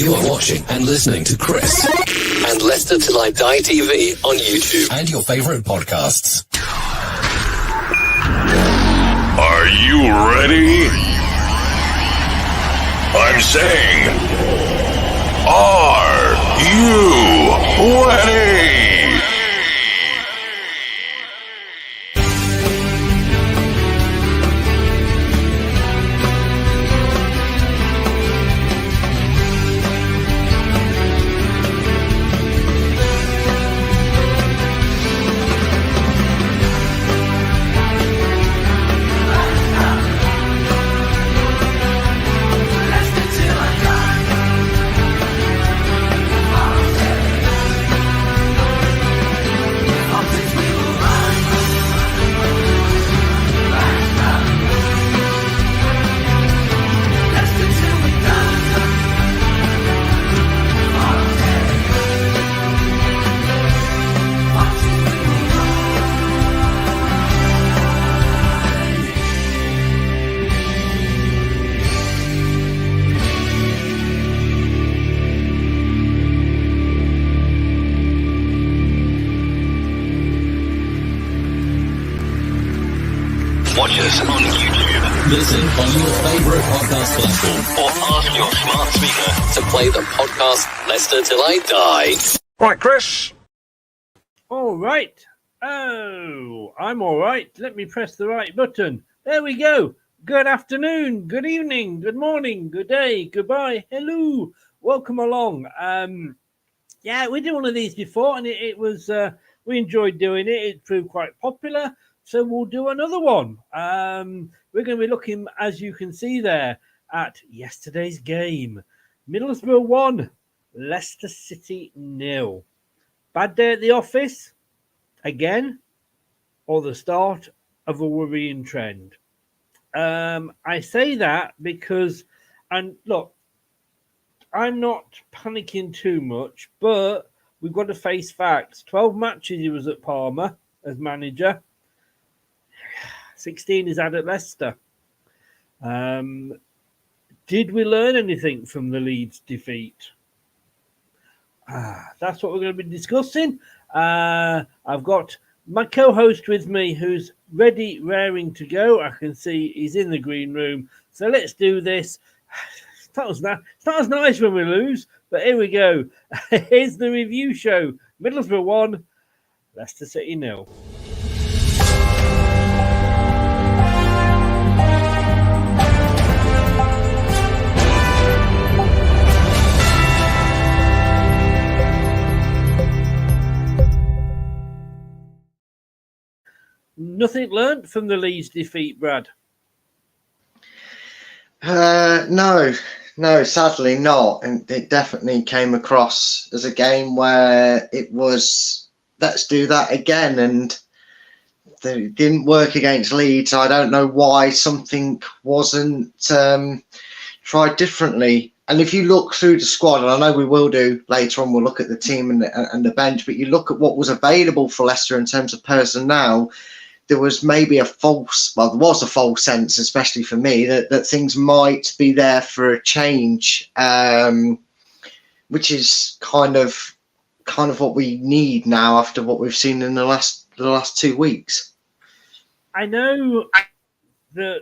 You are watching and listening to Chris and Leicester Till I Die TV on YouTube and your favourite podcasts. Are you ready? I'm saying, are you ready? Watch us on YouTube. Listen on your favourite podcast platform. Or ask your smart speaker to play the podcast Leicester Till I Die. Right, Chris. All right. Oh, I'm all right. Let me press the right button. There we go. Good afternoon, good evening, good morning, good day, goodbye, hello. Welcome along. Yeah, we did one of these before, and it was, we enjoyed doing it. It proved quite popular. So we'll do another one. We're going to be looking, as you can see there, at yesterday's game. Middlesbrough 1, Leicester City 0. Bad day at the office, again, or the start of a worrying trend. I say that because, and look, I'm not panicking too much, but we've got to face facts. 12 matches he was at Parma as manager. 16 is had at Leicester. Did we learn anything from the Leeds defeat? That's what we're going to be discussing. I've got my co-host with me who's ready, raring to go. I can see he's in the green room. So let's do this. It's not as nice when we lose, but here we go. Here's the review show. Middlesbrough 1, Leicester City 0. Nothing learnt from the Leeds defeat, Brad? No, sadly not. And it definitely came across as a game where it was, let's do that again. And it didn't work against Leeds. I don't know why something wasn't tried differently. And if you look through the squad, and I know we will do later on, we'll look at the team and the bench, but you look at what was available for Leicester in terms of personnel, there was maybe there was a false sense, especially for me, that things might be there for a change, which is kind of what we need now after what we've seen in the last 2 weeks. I know that,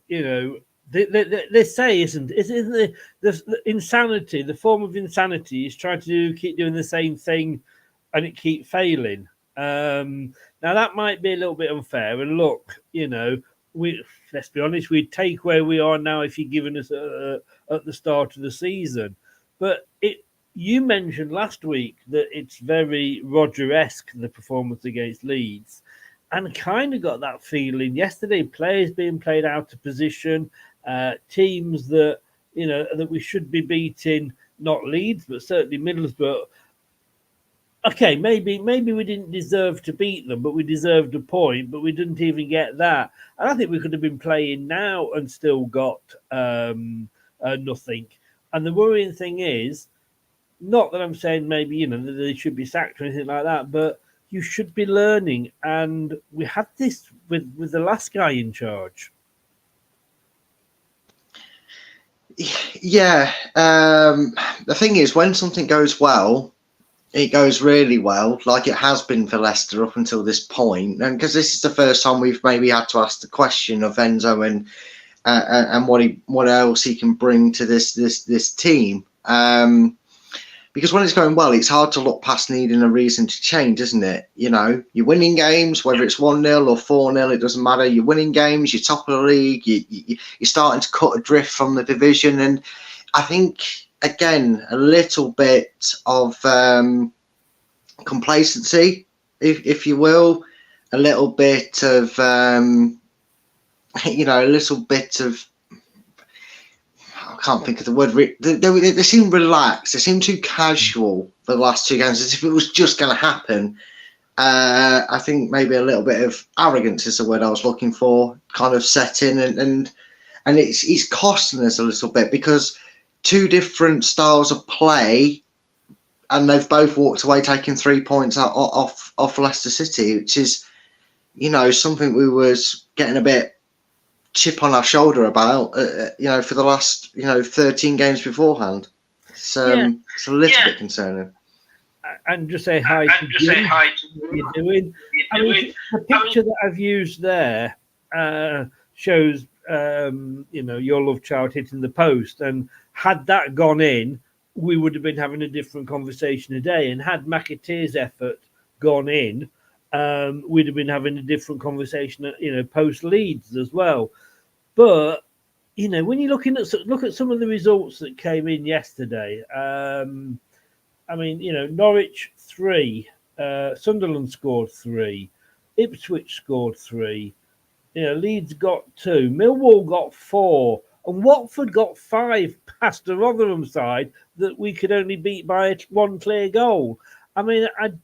you know, they say, isn't the insanity, the form of insanity is trying to keep doing the same thing and it keep failing. Now that might be a little bit unfair. And look, you know, let's be honest, we'd take where we are now if you'd given us at the start of the season. But you mentioned last week that it's very Roger-esque, the performance against Leeds, and kind of got that feeling yesterday. Players being played out of position, teams that, you know, that we should be beating, not Leeds, but certainly Middlesbrough. Okay, maybe we didn't deserve to beat them, but we deserved a point, but we didn't even get that. And I think we could have been playing now and still got nothing. And the worrying thing is, not that I'm saying maybe, you know, that they should be sacked or anything like that, but you should be learning. And we had this with the last guy in charge. Yeah. The thing is, when something goes well, it goes really well, like it has been for Leicester up until this point. And because this is the first time we've maybe had to ask the question of Enzo and what else he can bring to this team. Because when it's going well, it's hard to look past needing a reason to change, isn't it? You know, you're winning games, whether it's 1-0 or 4-0, it doesn't matter. You're winning games, you're top of the league, you're starting to cut adrift from the division. And I think, again, a little bit of complacency, if you will, a little bit of, a little bit of, I can't think of the word. They seem relaxed. They seem too casual for the last two games, as if it was just going to happen. I think maybe a little bit of arrogance is the word I was looking for, kind of set in, and it's costing us a little bit because two different styles of play, and they've both walked away taking 3 points off Leicester City, which is, something we was getting a bit chip on our shoulder about, for the last, 13 games beforehand. It's a little bit concerning. And just say hi to Jim. How you doing? The picture that I've used there shows, your love child hitting the post. And had that gone in, we would have been having a different conversation today. And had McAteer's effort gone in, we'd have been having a different conversation, post Leeds as well. But, when you're look at some of the results that came in yesterday, Norwich 3, Sunderland scored 3, Ipswich scored 3, Leeds got 2, Millwall got 4, and Watford got 5 past the Rotherham side that we could only beat by one clear goal. 1-0's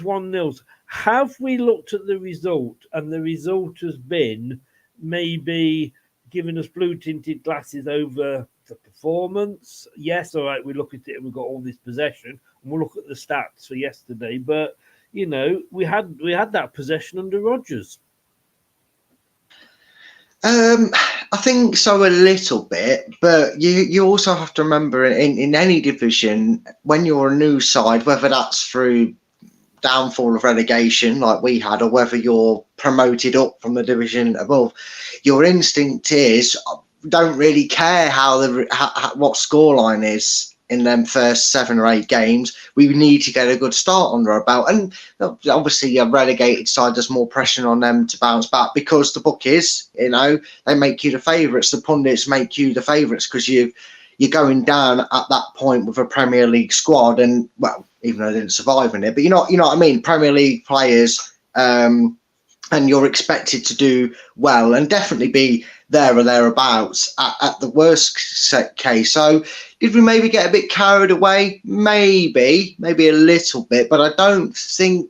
1-0. Have we looked at the result, and the result has been maybe giving us blue-tinted glasses over the performance? Yes, all right, we look at it and we've got all this possession, and we'll look at the stats for yesterday. But, we had that possession under Rodgers. I think so a little bit, but you also have to remember in any division, when you're a new side, whether that's through downfall of relegation like we had, or whether you're promoted up from the division above, your instinct is don't really care what scoreline is in them first 7 or 8 games. We need to get a good start under our belt, and obviously a relegated side, there's more pressure on them to bounce back because the book is, they make you the favourites, the pundits make you the favourites because you're going down at that point with a Premier League squad, and even though they didn't survive in it, but you know what I mean, Premier League players, and you're expected to do well and definitely be there or thereabouts at the worst case. So did we maybe get a bit carried away? Maybe a little bit, but I don't think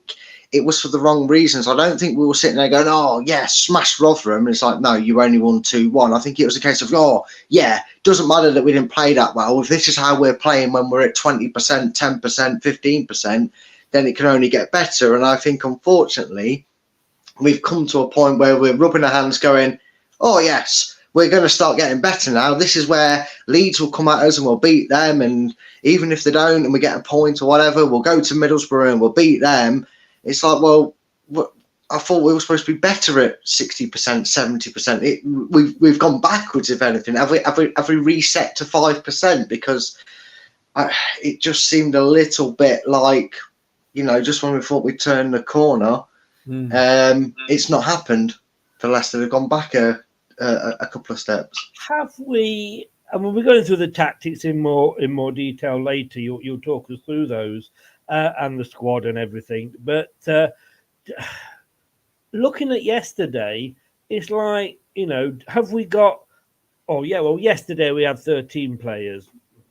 it was for the wrong reasons. I don't think we were sitting there going, oh, yeah, smash Rotherham. And it's like, no, you only won 2-1. I think it was a case of, doesn't matter that we didn't play that well. If this is how we're playing when we're at 20%, 10%, 15%, then it can only get better. And I think, unfortunately, we've come to a point where we're rubbing our hands going, oh, yes, we're going to start getting better now. This is where Leeds will come at us and we'll beat them. And even if they don't and we get a point or whatever, we'll go to Middlesbrough and we'll beat them. It's like, well, I thought we were supposed to be better at 60%, 70%. We've gone backwards, if anything. Have we reset to 5%? Because it just seemed a little bit like, just when we thought we'd turn the corner, it's not happened for Leicester. They've gone back a couple of steps. Have we? And we'll be going through the tactics in more detail later. You'll talk us through those and the squad and everything. But looking at yesterday, it's like, have we got? Oh yeah, well, yesterday we had 13 players.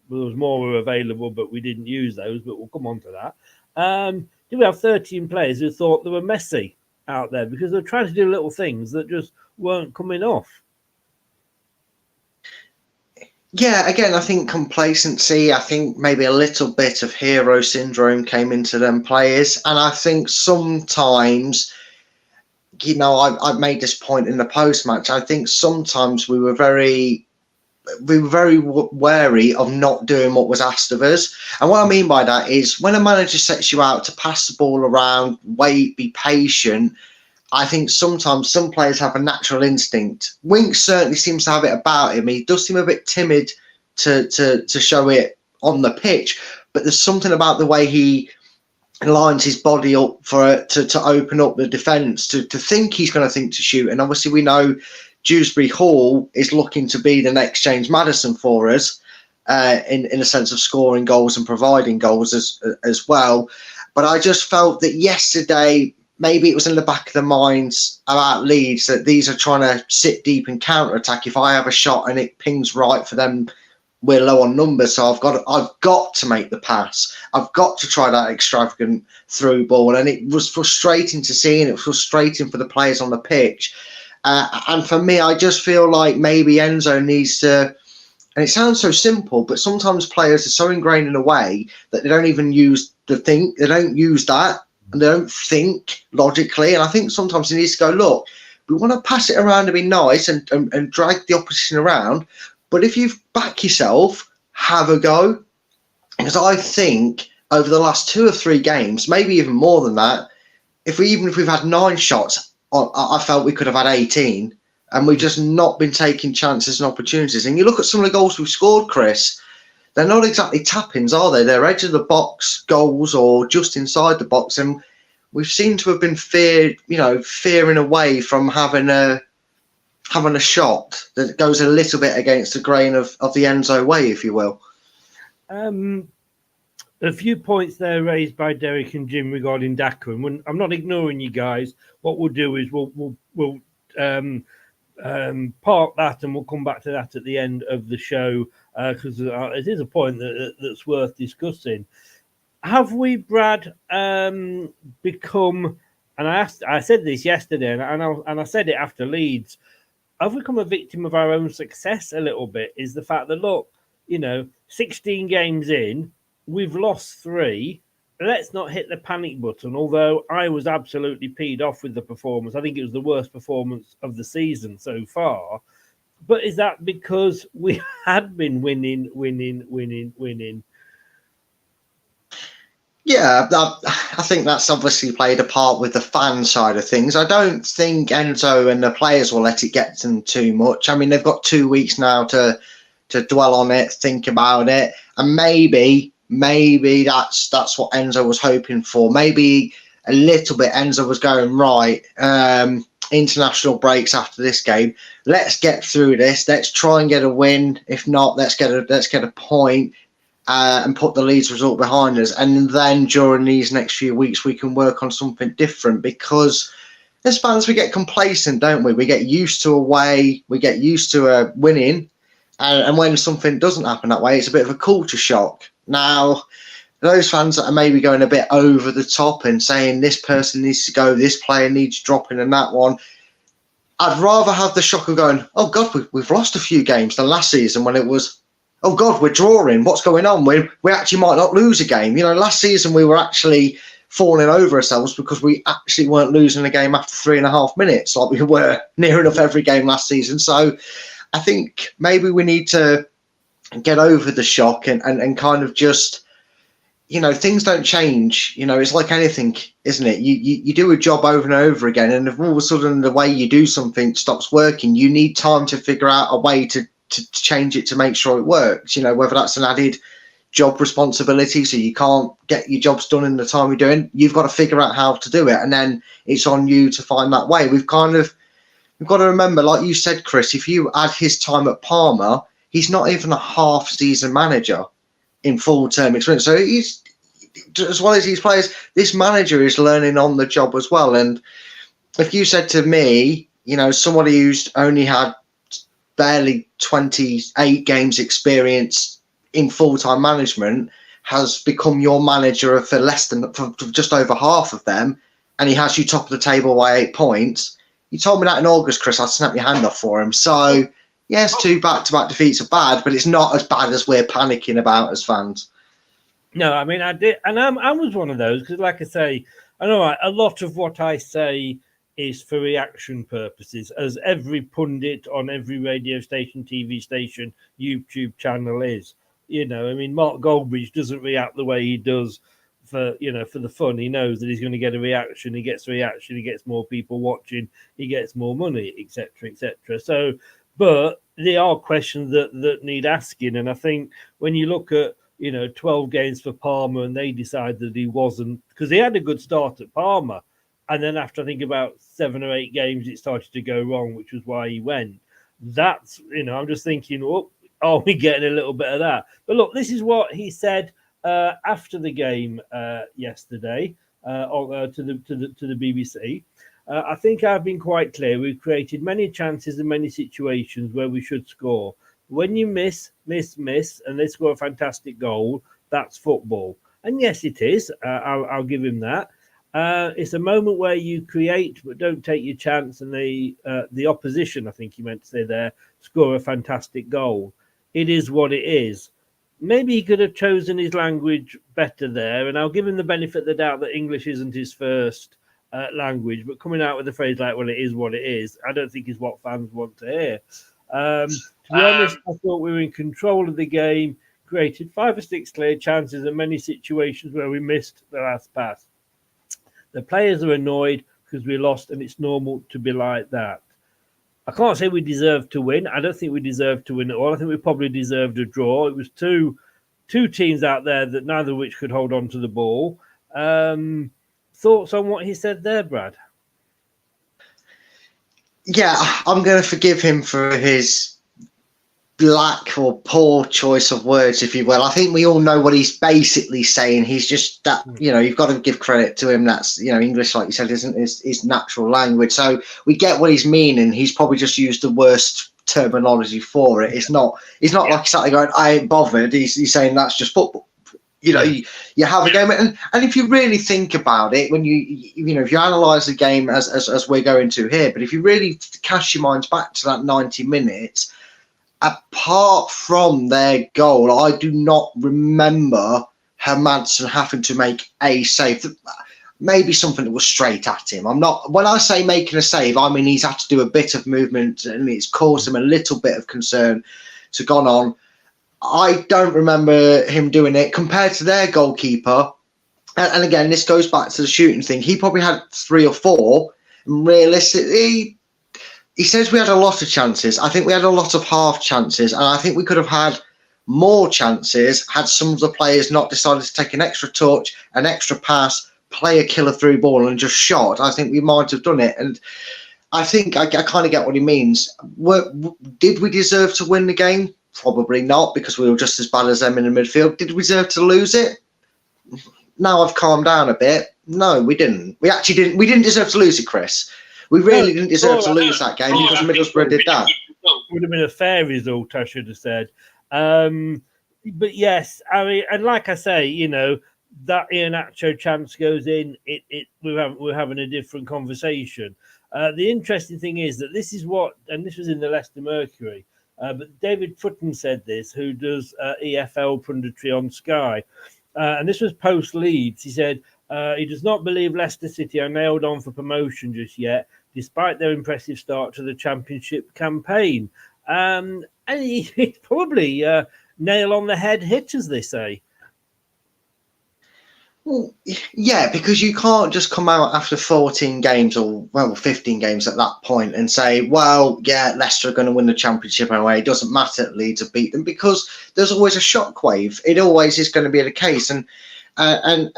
There was more available, but we didn't use those. But we'll come on to that. Did we have 13 players who thought they were messy out there because they're trying to do little things that just weren't coming off? Yeah, again, I think complacency, I think maybe a little bit of hero syndrome came into them players. And I think sometimes, I've made this point in the post-match, I think sometimes we were very we were very wary of not doing what was asked of us. And what I mean by that is when a manager sets you out to pass the ball around, wait, be patient, I think sometimes some players have a natural instinct. Winks certainly seems to have it about him. He does seem a bit timid to show it on the pitch, but there's something about the way he lines his body up to open up the defence, to think he's going to think to shoot. And obviously we know Dewsbury Hall is looking to be the next James Maddison for us, in a sense of scoring goals and providing goals as well. But I just felt that yesterday, maybe it was in the back of the minds about Leeds that these are trying to sit deep and counter-attack. If I have a shot and it pings right for them, we're low on numbers, so I've got to make the pass. I've got to try that extravagant through ball. And it was frustrating to see, and it was frustrating for the players on the pitch. And for me, I just feel like maybe Enzo needs to, and it sounds so simple, but sometimes players are so ingrained in a way that they don't even use the think, they don't use that, and they don't think logically. And I think sometimes he needs to go, look, we want to pass it around and be nice and drag the opposition around, but if you back yourself, have a go. Because I think over the last 2 or 3 games, maybe even more than that, even if we've had 9 shots, I felt we could have had 18, and we've just not been taking chances and opportunities. And you look at some of the goals we've scored, Chris, they're not exactly tap-ins, are they? They're edge of the box goals or just inside the box. And we've seemed to have been fearing away from having a shot that goes a little bit against the grain of the Enzo way, if you will. A few points there raised by Derek and Jim regarding Daka, and I'm not ignoring you guys. What we'll do is we'll park that, and we'll come back to that at the end of the show, because it is a point that's worth discussing. Have we, Brad, become? And I said this yesterday, and I said it after Leeds. Have we become a victim of our own success a little bit? Is the fact that, look, 16 games in, we've lost 3. Let's not hit the panic button, although I was absolutely peed off with the performance. I think it was the worst performance of the season so far. But is that because we had been winning? Yeah, I think that's obviously played a part with the fan side of things. I don't think Enzo and the players will let it get to them too much. I mean, they've got 2 weeks now to dwell on it, think about it, and maybe that's what Enzo was hoping for. Maybe a little bit Enzo was going, right, international breaks after this game. Let's get through this. Let's try and get a win. If not, let's get a point. And put the Leeds result behind us. And then during these next few weeks, we can work on something different, because as fans, we get complacent, don't we? We get used to away, we get used to winning. And when something doesn't happen that way, it's a bit of a culture shock. Now, those fans that are maybe going a bit over the top and saying this person needs to go, this player needs dropping and that one, I'd rather have the shock of going, oh, God, we've lost a few games than last season when it was, oh, God, we're drawing. What's going on? We actually might not lose a game. Last season we were actually falling over ourselves because we actually weren't losing a game after 3.5 minutes like we were near enough every game last season. So I think maybe we need to get over the shock and kind of just, things don't change. It's like anything, isn't it? You do a job over and over again, and if all of a sudden the way you do something stops working, you need time to figure out a way to change it to make sure it works, whether that's an added job responsibility so you can't get your jobs done in the time you're doing. You've got to figure out how to do it, and then it's on you to find that way. We've got to remember, like you said, Chris, if you add his time at Parma, he's not even a half-season manager in full-term experience. So he's, as well as these players, this manager is learning on the job as well. And if you said to me, somebody who's only had barely 28 games experience in full-time management has become your manager for less than for just over half of them, and he has you top of the table by 8 points. You told me that in August, Chris. I'd snap your hand off for him. So yes, 2 back-to-back defeats are bad, but it's not as bad as we're panicking about as fans. No, I mean, I did, and I was one of those, because like I say, I know a lot of what I say is for reaction purposes, as every pundit on every radio station, TV station, YouTube channel is. You know, I mean, Mark Goldbridge doesn't react the way he does for the fun. He knows that he's going to get a reaction. He gets a reaction. He gets more people watching. He gets more money, etc., etc. So, but there are questions that need asking, and I think when you look at 12 games for Parma, and they decided that he wasn't, because he had a good start at Parma, and then after I think about 7 or 8 games, it started to go wrong, which was why he went. That's I'm just thinking, are we getting a little bit of that? But look, this is what he said after the game yesterday to the BBC. I think I've been quite clear. We've created many chances and many situations where we should score. When you miss, and they score a fantastic goal, that's football. And yes, it is. I'll give him that. It's a moment where you create but don't take your chance, and the opposition, I think he meant to say there, score a fantastic goal. It is what it is. Maybe he could have chosen his language better there, and I'll give him the benefit of the doubt that English isn't his first language, but coming out with a phrase like, well, it is what it is, I don't think is what fans want to hear. To be honest, I thought we were in control of the game, created 5 or 6 clear chances and many situations where we missed the last pass. The players are annoyed because we lost, and it's normal to be like that. I can't say we deserved to win. I don't think we deserved to win at all. I think we probably deserved a draw. It was two teams out there that neither of which could hold on to the ball. Thoughts on what he said there, Brad? Yeah, I'm going to forgive him for his lack or poor choice of words, if you will. I think we all know what he's basically saying. He's just that, you've got to give credit to him. That's, English, like you said, isn't his natural language. So we get what he's meaning. He's probably just used the worst terminology for it. He's not like he's sat there going, I ain't bothered. He's saying that's just football. You have a game, and if you really think about it, when if you analyse the game as we're going to here, but if you really cast your minds back to that 90 minutes, apart from their goal, I do not remember Hermansen having to make a save. Maybe something that was straight at him. When I say making a save, I mean he's had to do a bit of movement, and it's caused him a little bit of concern to gone on. I don't remember him doing it compared to their goalkeeper. And again, this goes back to the shooting thing. He probably had 3 or 4. And realistically, he says we had a lot of chances. I think we had a lot of half chances. And I think we could have had more chances had some of the players not decided to take an extra touch, an extra pass, play a killer through ball and just shot. I think we might have done it. And I think I kind of get what he means. Did we deserve to win the game? Probably not, because we were just as bad as them in the midfield. Did we deserve to lose it? Now I've calmed down a bit. No, we didn't. We actually didn't. We didn't deserve to lose it, Chris. We really didn't deserve to lose that game because Middlesbrough did that. Would have been a fair result, I should have said. But yes, I mean, and like I say, that Iheanacho chance goes in, we're having a different conversation. The interesting thing is that this is what, and this was in the Leicester Mercury, but David Futton said this, who does EFL punditry on Sky. And this was post-Leeds. He said he does not believe Leicester City are nailed on for promotion just yet, despite their impressive start to the Championship campaign. And he's probably nail on the head hit, as they say. Well, yeah, because you can't just come out after 14 games or 15 games at that point and say, well, yeah, Leicester are going to win the Championship anyway. It doesn't matter that Leeds have beat them, because there's always a shockwave. It always is going to be the case. And I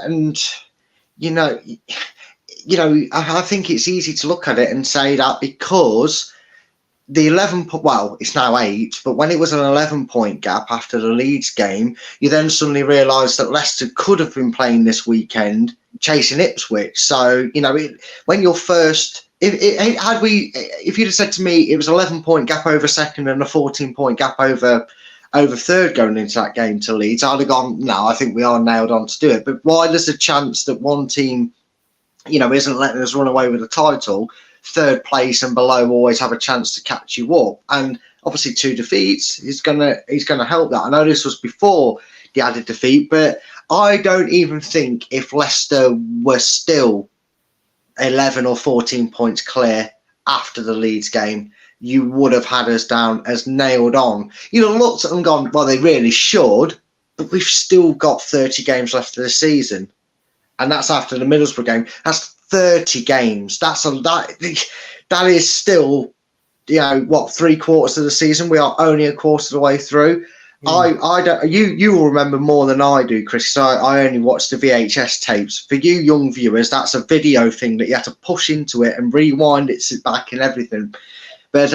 think it's easy to look at it and say that because the 11, it's now 8, but when it was an 11-point gap after the Leeds game, you then suddenly realise that Leicester could have been playing this weekend chasing Ipswich. So, when you're first, if you'd have said to me it was an 11-point gap over second and a 14-point gap over third going into that game to Leeds, I'd have gone, no, I think we are nailed on to do it. But why there's a chance that one team, isn't letting us run away with the title, third place and below always have a chance to catch you up, and obviously 2 defeats is gonna help that. I know this was before the added defeat, but I don't even think if Leicester were still 11 or 14 points clear after the Leeds game, you would have had us down as nailed on. Looked at them and gone, well, they really should, but we've still got 30 games left of the season. And that's after the Middlesbrough game. That's 30 games. That is still, 3/4 of the season. We are only a quarter of the way through. I don't. You will remember more than I do, Chris. I only watched the VHS tapes. For you young viewers, that's a video thing that you have to push into it and rewind it, sit back and everything. But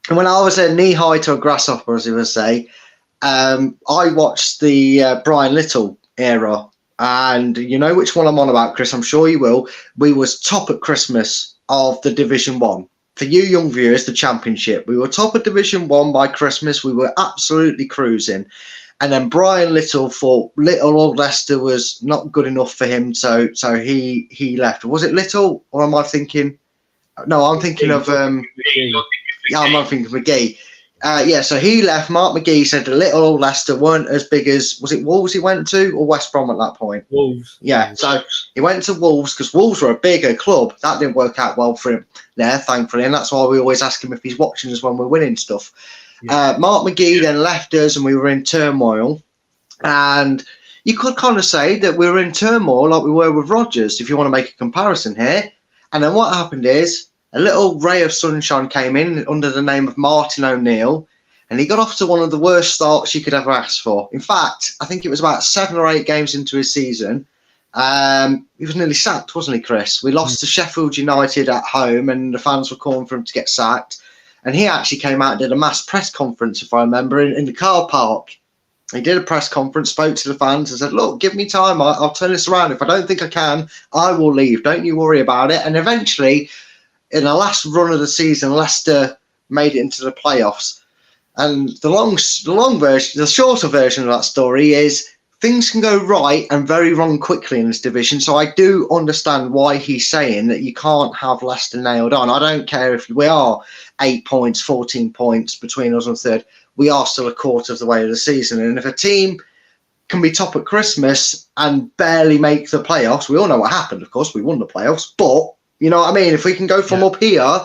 when I was a knee high to a grasshopper, as you would say, I watched the Brian Little era. And you know which one I'm on about, Chris? I'm sure you will. We was top at Christmas of the Division 1. For you young viewers, the Championship. We were top of Division 1 by Christmas. We were absolutely cruising. And then Brian Little thought little old Leicester was not good enough for him, so he left. Was it Little, or am I thinking? No, I'm thinking of I'm thinking of McGee. So he left. Mark McGee said the little old Leicester weren't as big as, was it Wolves he went to, or West Brom at that point? Wolves. Yeah, so he went to Wolves because Wolves were a bigger club. That didn't work out well for him there, thankfully, and that's why we always ask him if he's watching us when we're winning stuff. Yeah. Mark McGee then left us and we were in turmoil. And you could kind of say that we were in turmoil like we were with Rodgers, if you want to make a comparison here. And then what happened is, a little ray of sunshine came in under the name of Martin O'Neill, and he got off to one of the worst starts you could ever ask for. In fact, I think it was about 7 or 8 games into his season. He was nearly sacked, wasn't he, Chris? We lost to Sheffield United at home, and the fans were calling for him to get sacked. And he actually came out and did a mass press conference, if I remember, in the car park. He did a press conference, spoke to the fans and said, look, give me time. I'll turn this around. If I don't think I can, I will leave. Don't you worry about it. And eventually, in the last run of the season, Leicester made it into the playoffs. And the shorter version of that story is things can go right and very wrong quickly in this division. So I do understand why he's saying that you can't have Leicester nailed on. I don't care if we are 8 points, 14 points between us and third. We are still a quarter of the way of the season. And if a team can be top at Christmas and barely make the playoffs, we all know what happened, of course. We won the playoffs, but you know what I mean? If we can go from up here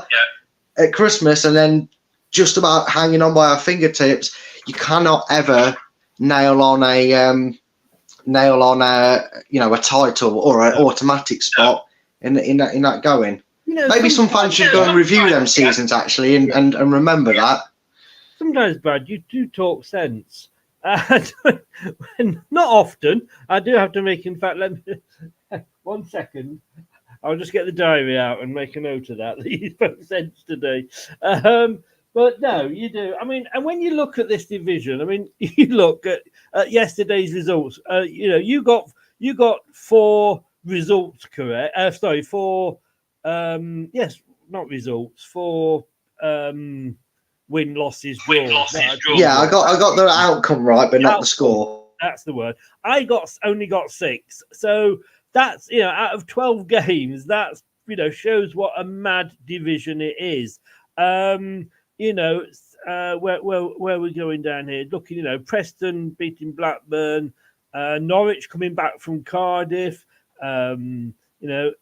at Christmas and then just about hanging on by our fingertips, you cannot ever nail on a title or an automatic spot in that going. Maybe some fans should go and review them seasons actually and remember that. Sometimes, Brad, you do talk sense. Not often. I do have to make. In fact, let me 1 second. I'll just get the diary out and make a note of that. You spoke sense today. But no, you do. I mean, and when you look at this division, I mean, you look at yesterday's results. You got 4 results correct. 4. Not results. 4 win losses draw. Yeah, I got the outcome right, but not the score. That's the word. I only got 6. So that's out of 12 games. That's shows what a mad division it is. Where we're going down here, looking, Preston beating Blackburn, Norwich coming back from Cardiff,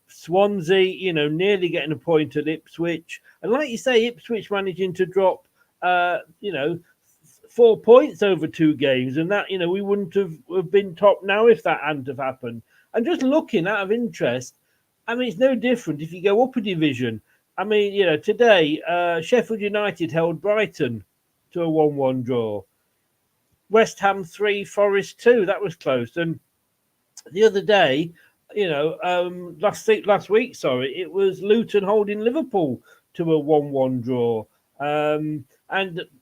Swansea, nearly getting a point at Ipswich. And like you say, Ipswich managing to drop, 4 points over 2 games. And that, we wouldn't have been top now if that hadn't have happened. And just looking out of interest, I mean, it's no different if you go up a division. I mean, today, Sheffield United held Brighton to a 1-1 draw. West Ham 3, Forest 2. That was close. And the other day, last week, it was Luton holding Liverpool to a 1-1 draw. And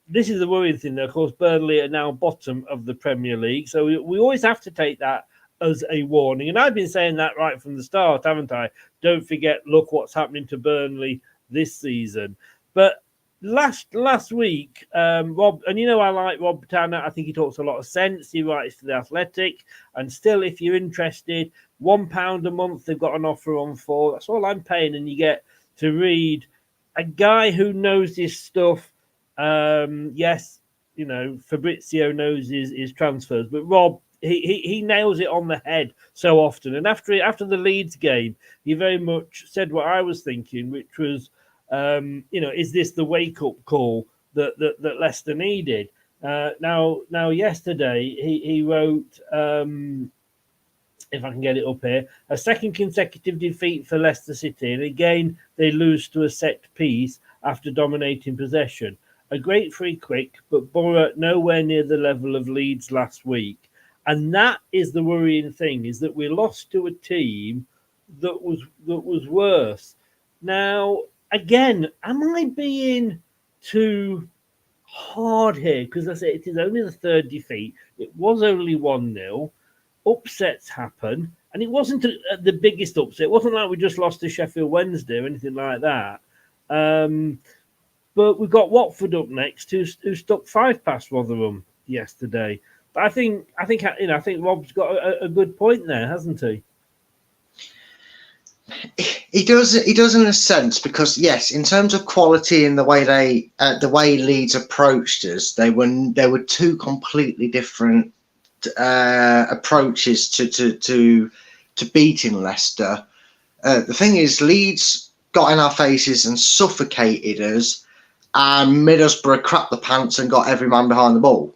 this is the worrying thing, of course, Burnley are now bottom of the Premier League. So we always have to take that as a warning. And I've been saying that right from the start, haven't I? Don't forget, look what's happening to Burnley this season. But last week, Rob, and I like Rob Tanner. I think he talks a lot of sense. He writes for The Athletic. And still, if you're interested, £1 a month, they've got an offer on for. That's all I'm paying. And you get to read a guy who knows this stuff. Yes, Fabrizio knows his transfers. But Rob, he nails it on the head so often. And after the Leeds game, he very much said what I was thinking, which was, is this the wake up call that Leicester needed? Now yesterday he wrote, if I can get it up here, a second consecutive defeat for Leicester City, and again they lose to a set piece after dominating possession. A great free kick, but Borough nowhere near the level of Leeds last week. And that is the worrying thing, is that we lost to a team that was worse. Now, again, am I being too hard here? Because I say it is only the third defeat. It was only 1-0. Upsets happen. And it wasn't the biggest upset. It wasn't like we just lost to Sheffield Wednesday or anything like that. But we've got Watford up next, who stuck 5 past Rotherham yesterday. But I think Rob's got a good point there, hasn't he? He does in a sense, because yes, in terms of quality and the way Leeds approached us, they were 2 completely different approaches to beating Leicester. The thing is, Leeds got in our faces and suffocated us, and Middlesbrough crapped the pants and got every man behind the ball.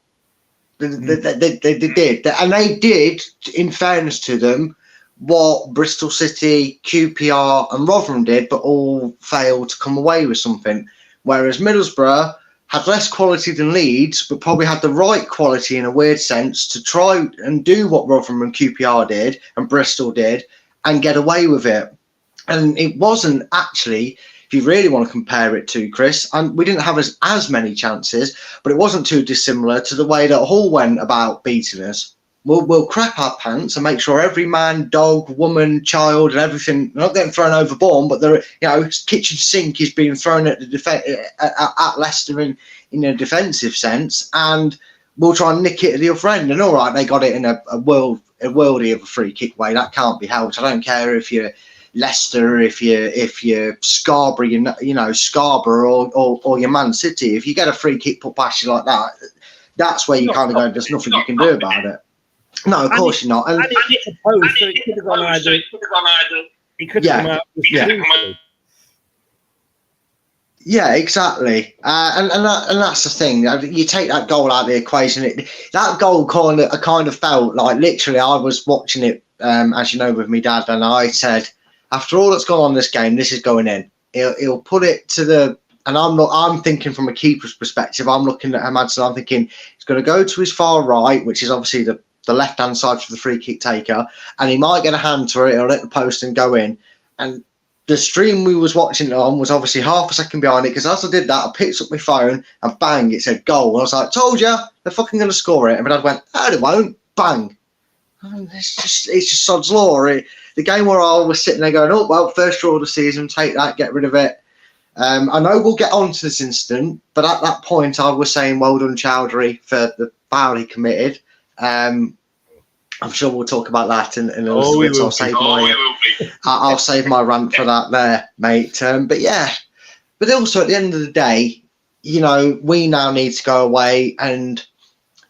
They did, and they did, in fairness to them, what Bristol City, QPR and Rotherham did, but all failed to come away with something. Whereas Middlesbrough had less quality than Leeds, but probably had the right quality in a weird sense to try and do what Rotherham and QPR did and Bristol did and get away with it. And it wasn't actually, if you really want to compare it to, Chris, and we didn't have as many chances, but it wasn't too dissimilar to the way that Hull went about beating us. We'll crap our pants and make sure every man, dog, woman, child, and everything, they're not getting thrown overboard, but they're, kitchen sink is being thrown at at Leicester in a defensive sense, and we'll try and nick it at the other end. And all right, they got it in a worldie of a free kick way. That can't be helped. I don't care if you're Leicester, if you're Scarborough, Scarborough or your Man City. If you get a free kick put past you like that, that's where you kind of go, there's nothing you can do about it. No, of course you're not. And it's opposed, so it could have gone either. It could have come out. Yeah, exactly. And that's the thing. You take that goal out of the equation. That goal kind of felt like, literally, I was watching it, as you know, with my dad, and I said, after all that's gone on in this game, this is going in. He'll put it to the. And I'm thinking from a keeper's perspective. I'm looking at Hamadson. I'm thinking he's going to go to his far right, which is obviously the left-hand side for the free kick taker, and he might get a hand to it, he'll hit the post and go in. And the stream we was watching it on was obviously half a second behind it, because as I did that, I picked up my phone and bang, it said goal. And I was like, told you, they're fucking going to score it. And my dad went, oh, they won't. Bang. And it's just sod's law. The game where I was sitting there going, oh, well, first draw of the season, take that, get rid of it. I know we'll get on to this incident, but at that point I was saying well done Chowdhury for the foul he committed. I'm sure we'll talk about that in a little bit. So I'll save my rant for that there, mate. But also at the end of the day, we now need to go away, and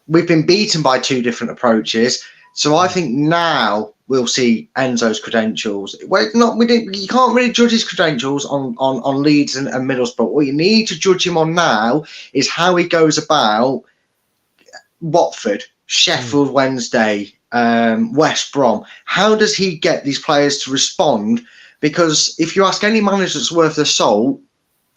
we've been beaten by 2 different approaches. So I think now we'll see Enzo's credentials. You can't really judge his credentials on Leeds and Middlesbrough. What you need to judge him on now is how he goes about Watford, Sheffield Wednesday, West Brom. How does he get these players to respond? Because if you ask any manager that's worth their salt,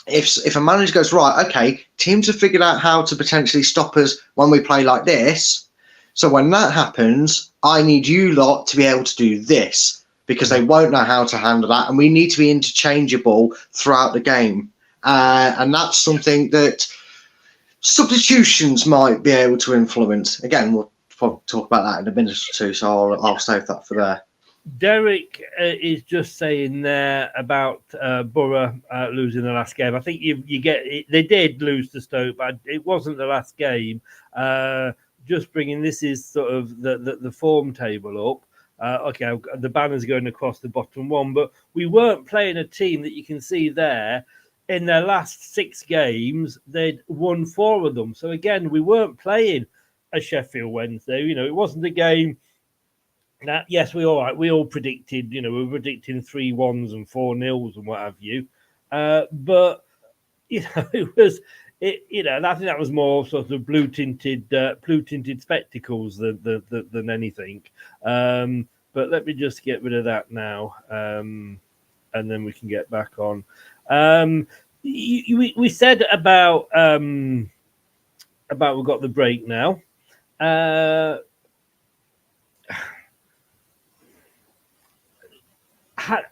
if a manager goes, right, okay, teams have figured out how to potentially stop us when we play like this, so when that happens, I need you lot to be able to do this, because they won't know how to handle that, and we need to be interchangeable throughout the game. And that's something that substitutions might be able to influence. Again, we'll probably talk about that in a minute or two, so I'll save that for there. Derek is just saying there about Borough losing the last game. I think you get it. They did lose to Stoke, but it wasn't the last game. Just bringing this is sort of the form table up. Okay, the banner's going across the bottom one, but we weren't playing a team that you can see there. In their last 6 games, they'd won 4 of them. So again, we weren't playing a Sheffield Wednesday. You know, it wasn't a game that, yes, we all predicted, you know, we were predicting 3-1s and 4-0s and what have you. But, you know, you know, I think that was more sort of blue tinted spectacles than anything. But let me just get rid of that now, and then we can get back on. We said about we've got the break now. I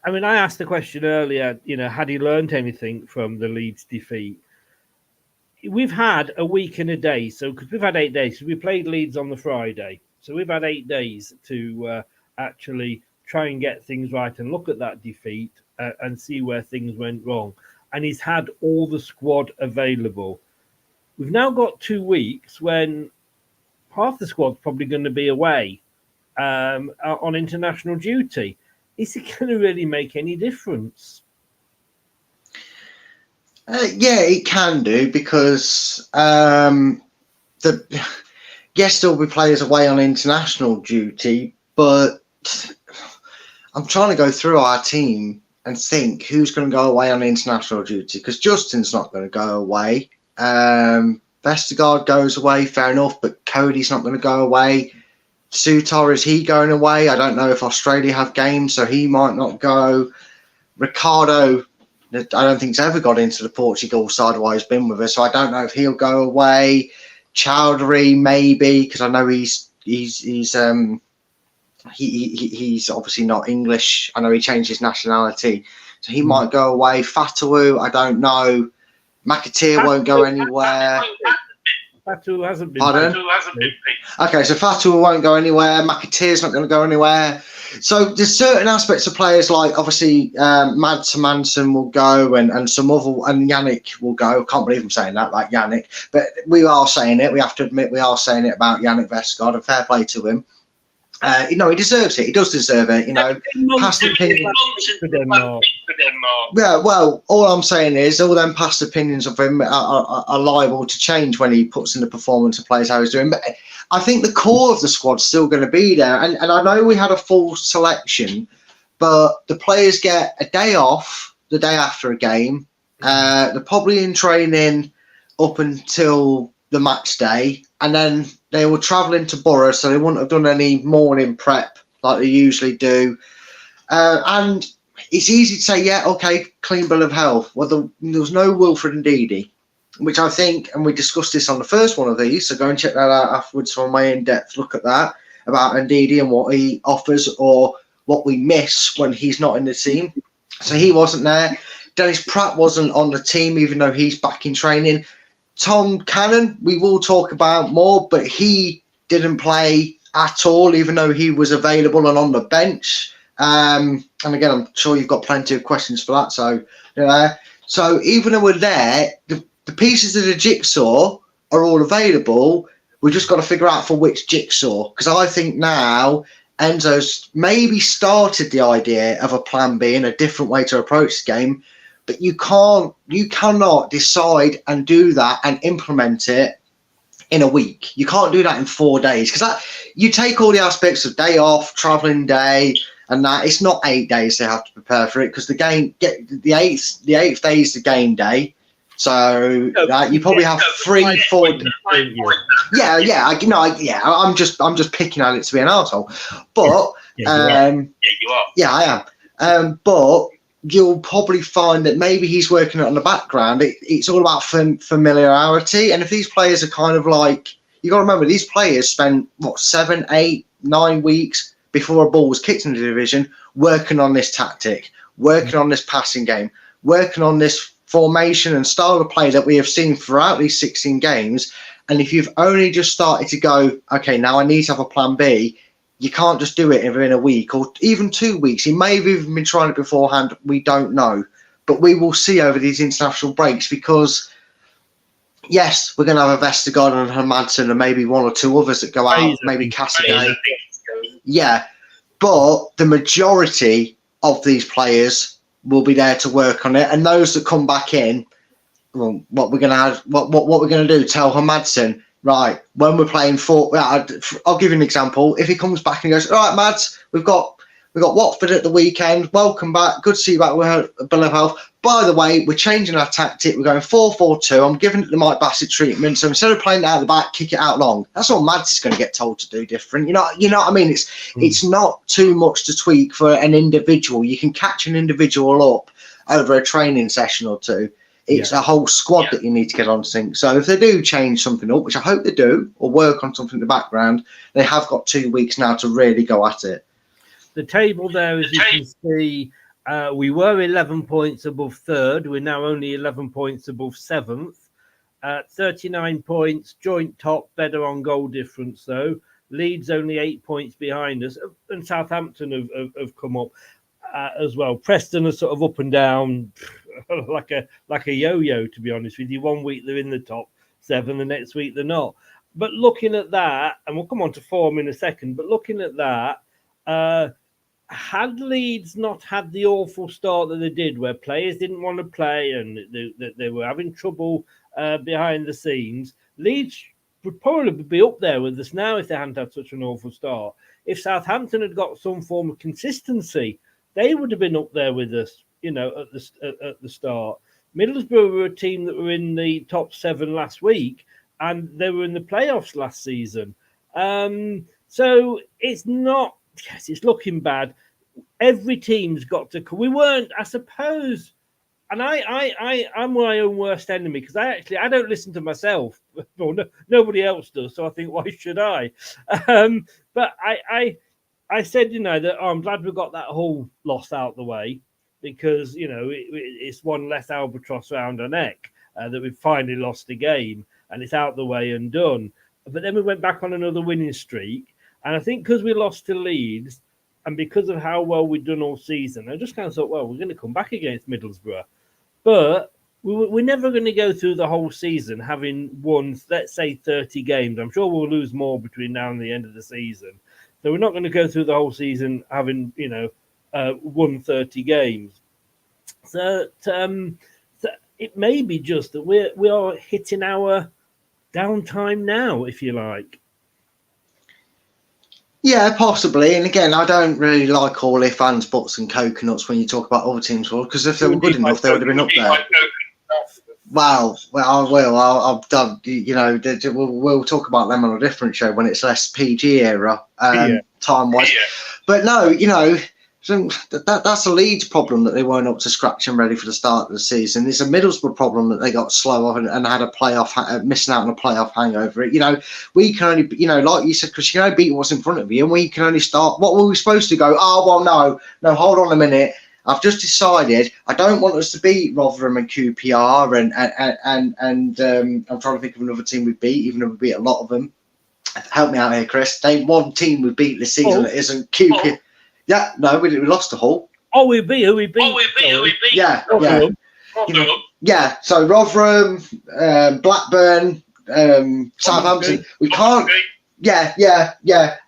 mean, I asked the question earlier, you know, had he learned anything from the Leeds defeat? We've had a week and a day, so because we've had 8 days, we played Leeds on the Friday, so we've had 8 days to actually try and get things right and look at that defeat and see where things went wrong. And he's had all the squad available. We've now got 2 weeks when half the squad's probably going to be away on international duty. Is it going to really make any difference? Yeah, it can do, because yes, there'll be players away on international duty, but I'm trying to go through our team and think who's going to go away on international duty, because Justin's not going to go away. Vestergaard goes away, fair enough, but Cody's not going to go away. Sutar, is he going away? I don't know if Australia have games, so he might not go. Ricardo, I don't think he's ever got into the Portugal side while he's been with us, so I don't know if he'll go away. Chowdhury, maybe, because I know he's obviously not English. I know he changed his nationality, so he might go away. Fatawu, I don't know. McAteer won't go anywhere. Fatawu hasn't been. Pardon? Okay, so Fatawu won't go anywhere. McAteer's not going to go anywhere. So there's certain aspects of players, like obviously Mads Manson will go, and some other, and Yannick will go. I can't believe I'm saying that, like Yannick, but we are saying it. We have to admit we are saying it about Yannick Vestergaard, and fair play to him. You know, he deserves it. He does deserve it. You know, past opinions. Yeah, well, all I'm saying is all them past opinions of him are liable to change when he puts in the performance and plays how he's doing. But I think the core of the squad's still going to be there. And I know we had a full selection, but the players get a day off the day after a game. They're probably in training up until the match day, and then they were travelling to Borough, so they wouldn't have done any morning prep like they usually do. And it's easy to say, yeah, okay, clean bill of health. Well, there was no Wilfred Ndidi, which I think, and we discussed this on the first one of these, so go and check that out afterwards for my in-depth look at that, about Ndidi and what he offers or what we miss when he's not in the team. So he wasn't there. Dennis Pratt wasn't on the team, even though he's back in training. Tom Cannon, we will talk about more, but he didn't play at all, even though he was available and on the bench. And again, I'm sure you've got plenty of questions for that. So, so even though we're there, the pieces of the jigsaw are all available. We've just got to figure out for which jigsaw. Because I think now Enzo's maybe started the idea of a plan B and a different way to approach the game. But you cannot decide and do that and implement it in a week. You can't do that in 4 days, because you take all the aspects of day off, travelling day, and that it's not 8 days they have to prepare for it, because the eighth day is the game day. So you probably have 3, 4. I'm just picking at it to be an arsehole. But you are. Yeah, I am. But you'll probably find that maybe he's working it on the background. It's all about familiarity. And if these players are kind of like, you got to remember, these players spent 7, 8, 9 weeks before a ball was kicked in the division working on this tactic, working on this passing game, working on this formation and style of play that we have seen throughout these 16 games. And if you've only just started to go, okay, now I need to have a plan B, you can't just do it within a week or even 2 weeks. He may have even been trying it beforehand. We don't know. But we will see over these international breaks, because, yes, we're going to have a Vestergaard and a Madsen and maybe 1 or 2 others that go out, maybe Cassidy. Yeah, but the majority of these players will be there to work on it. And those that come back in, well, what we're going to do, tell Madsen, right, when we're playing I'll give you an example. If he comes back and he goes, all right, Mads, we've got Watford at the weekend. Welcome back. Good to see you back with below health. By the way, we're changing our tactic. We're going 4-4-2. I'm giving it the Mike Bassett treatment. So instead of playing it out of the back, kick it out long. That's all Mads is going to get told to do different. You know what I mean? It's not too much to tweak for an individual. You can catch an individual up over a training session or two. It's a whole squad that you need to get on sync. So if they do change something up, which I hope they do, or work on something in the background, they have got 2 weeks now to really go at it. The table there, as you can see, we were 11 points above third. We're now only 11 points above seventh. 39 points, joint top, better on goal difference, though. Leeds only 8 points behind us. And Southampton have come up as well. Preston are sort of up and down like a yo-yo, to be honest with you. 1 week they're in the top 7, the next week they're not. But looking at that, and we'll come on to form in a second, but looking at that, had Leeds not had the awful start that they did, where players didn't want to play and they were having trouble behind the scenes, Leeds would probably be up there with us now if they hadn't had such an awful start. If Southampton had got some form of consistency, they would have been up there with us, at the start. Middlesbrough were a team that were in the top 7 last week, and they were in the playoffs last season. So it's not. Yes, it's looking bad. Every team's got to. We weren't, I suppose, and I'm my own worst enemy because I don't listen to myself. Well, nobody else does, so I think why should I? But I said, that I'm glad we got that whole loss out the way because it's one less albatross around our neck that we've finally lost a game and it's out the way and done. But then we went back on another winning streak. And I think because we lost to Leeds and because of how well we'd done all season, I just kind of thought, well, we're going to come back against Middlesbrough. But we're never going to go through the whole season having won, let's say, 30 games. I'm sure we'll lose more between now and the end of the season. So we're not going to go through the whole season having, won 30 games. So it may be just that we are hitting our downtime now, if you like. Yeah, possibly. And again, I don't really like all ifs, ands, buts and coconuts when you talk about other teams, because if they were good enough, they would have been up there. Well, I will. We'll talk about them on a different show when it's less PG era, time-wise. Yeah. But no, that's a Leeds problem that they weren't up to scratch and ready for the start of the season. It's a Middlesbrough problem that they got slow and had a playoff, missing out on a playoff hangover. We can only, like you said, because you can only beat what's in front of you, and we can only start. What were we supposed to go? Oh, well, no, hold on a minute. I've just decided I don't want us to beat Rotherham and QPR, and I'm trying to think of another team we beat, even though we beat a lot of them. Help me out here, Chris. Name one team we beat this season that isn't QPR. Oh. Yeah, no, we lost to Hull. Who we beat. Yeah. Yeah, so Rotherham, Blackburn, Southampton. We can't. Yeah.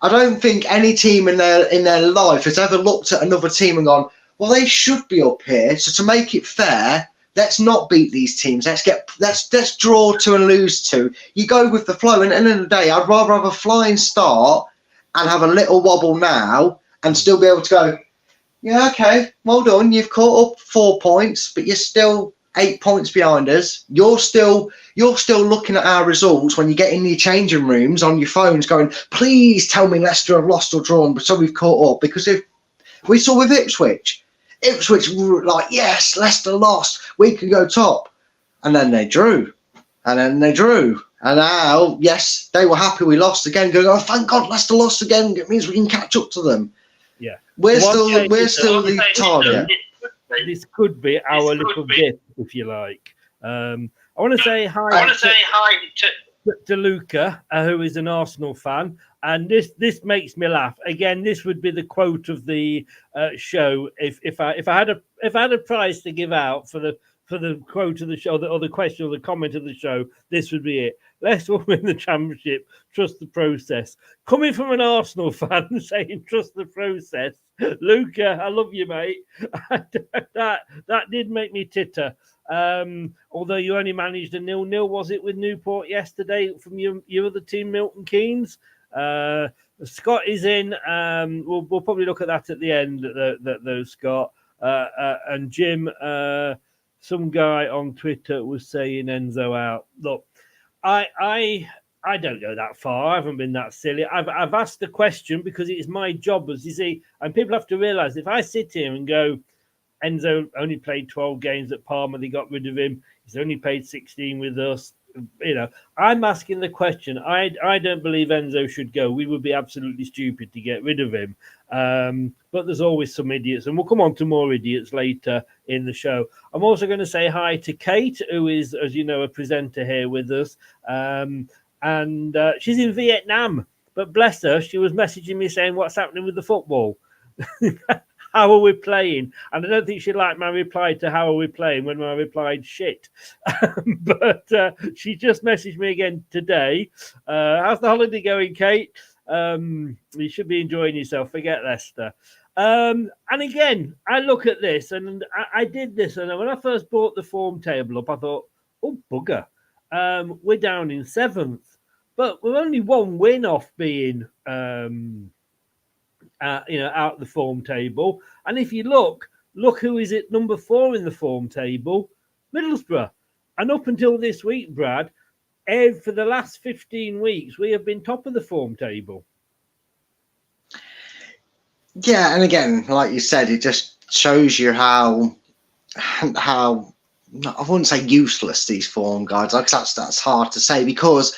I don't think any team in their life has ever looked at another team and gone, well, they should be up here. So to make it fair, let's not beat these teams. Let's draw to and lose to. You go with the flow. And at the end of the day, I'd rather have a flying start and have a little wobble now and still be able to go, yeah, okay, well done. You've caught up 4 points, but you're still 8 points behind us. You're still looking at our results when you get in your changing rooms on your phones going, please tell me Leicester have lost or drawn, but so we've caught up. Because if we saw with Ipswich were like, yes, Leicester lost. We can go top. And then they drew. And now, yes, they were happy we lost again. Going, oh, thank God Leicester lost again. It means we can catch up to them. Yeah. We're still the target. This could be our little gift, if you like. I want to say hi to Luca, who is an Arsenal fan. And this makes me laugh. Again, this would be the quote of the show. If I had a prize to give out for the quote of the show, or the question or the comment of the show, this would be it. Leicester will win the championship. Trust the process. Coming from an Arsenal fan saying trust the process, Luca, I love you, mate. that did make me titter. Although you only managed a 0-0, was it, with Newport yesterday from your other team, Milton Keynes? Scott is in. We'll probably look at that at the end, though, Scott. And Jim, some guy on Twitter was saying Enzo out. Look, I don't go that far. I haven't been that silly. I've asked the question because it's my job, as you see, and people have to realise if I sit here and go, Enzo only played 12 games at Parma, they got rid of him. He's only played 16 with us. I'm asking the question. I don't believe Enzo should go. We would be absolutely stupid to get rid of him. But there's always some idiots, and we'll come on to more idiots later in the show. I'm also going to say hi to Kate, who is, as you know, a presenter here with us. And she's in Vietnam. But bless her, she was messaging me saying, what's happening with the football? How are we playing? And I don't think she liked my reply to how are we playing when I replied shit. But she just messaged me again today. How's the holiday going, Kate? You should be enjoying yourself. Forget Leicester. And again, I look at this, and I did this. And when I first brought the form table up, I thought, oh, bugger. We're down in 7th. But we're only one win off being... out the form table. And if you look who is at number 4 in the form table, Middlesbrough. And up until this week, Brad, for the last 15 weeks, we have been top of the form table. Yeah, and again, like you said, it just shows you how I wouldn't say useless these form guides are, because that's hard to say, because...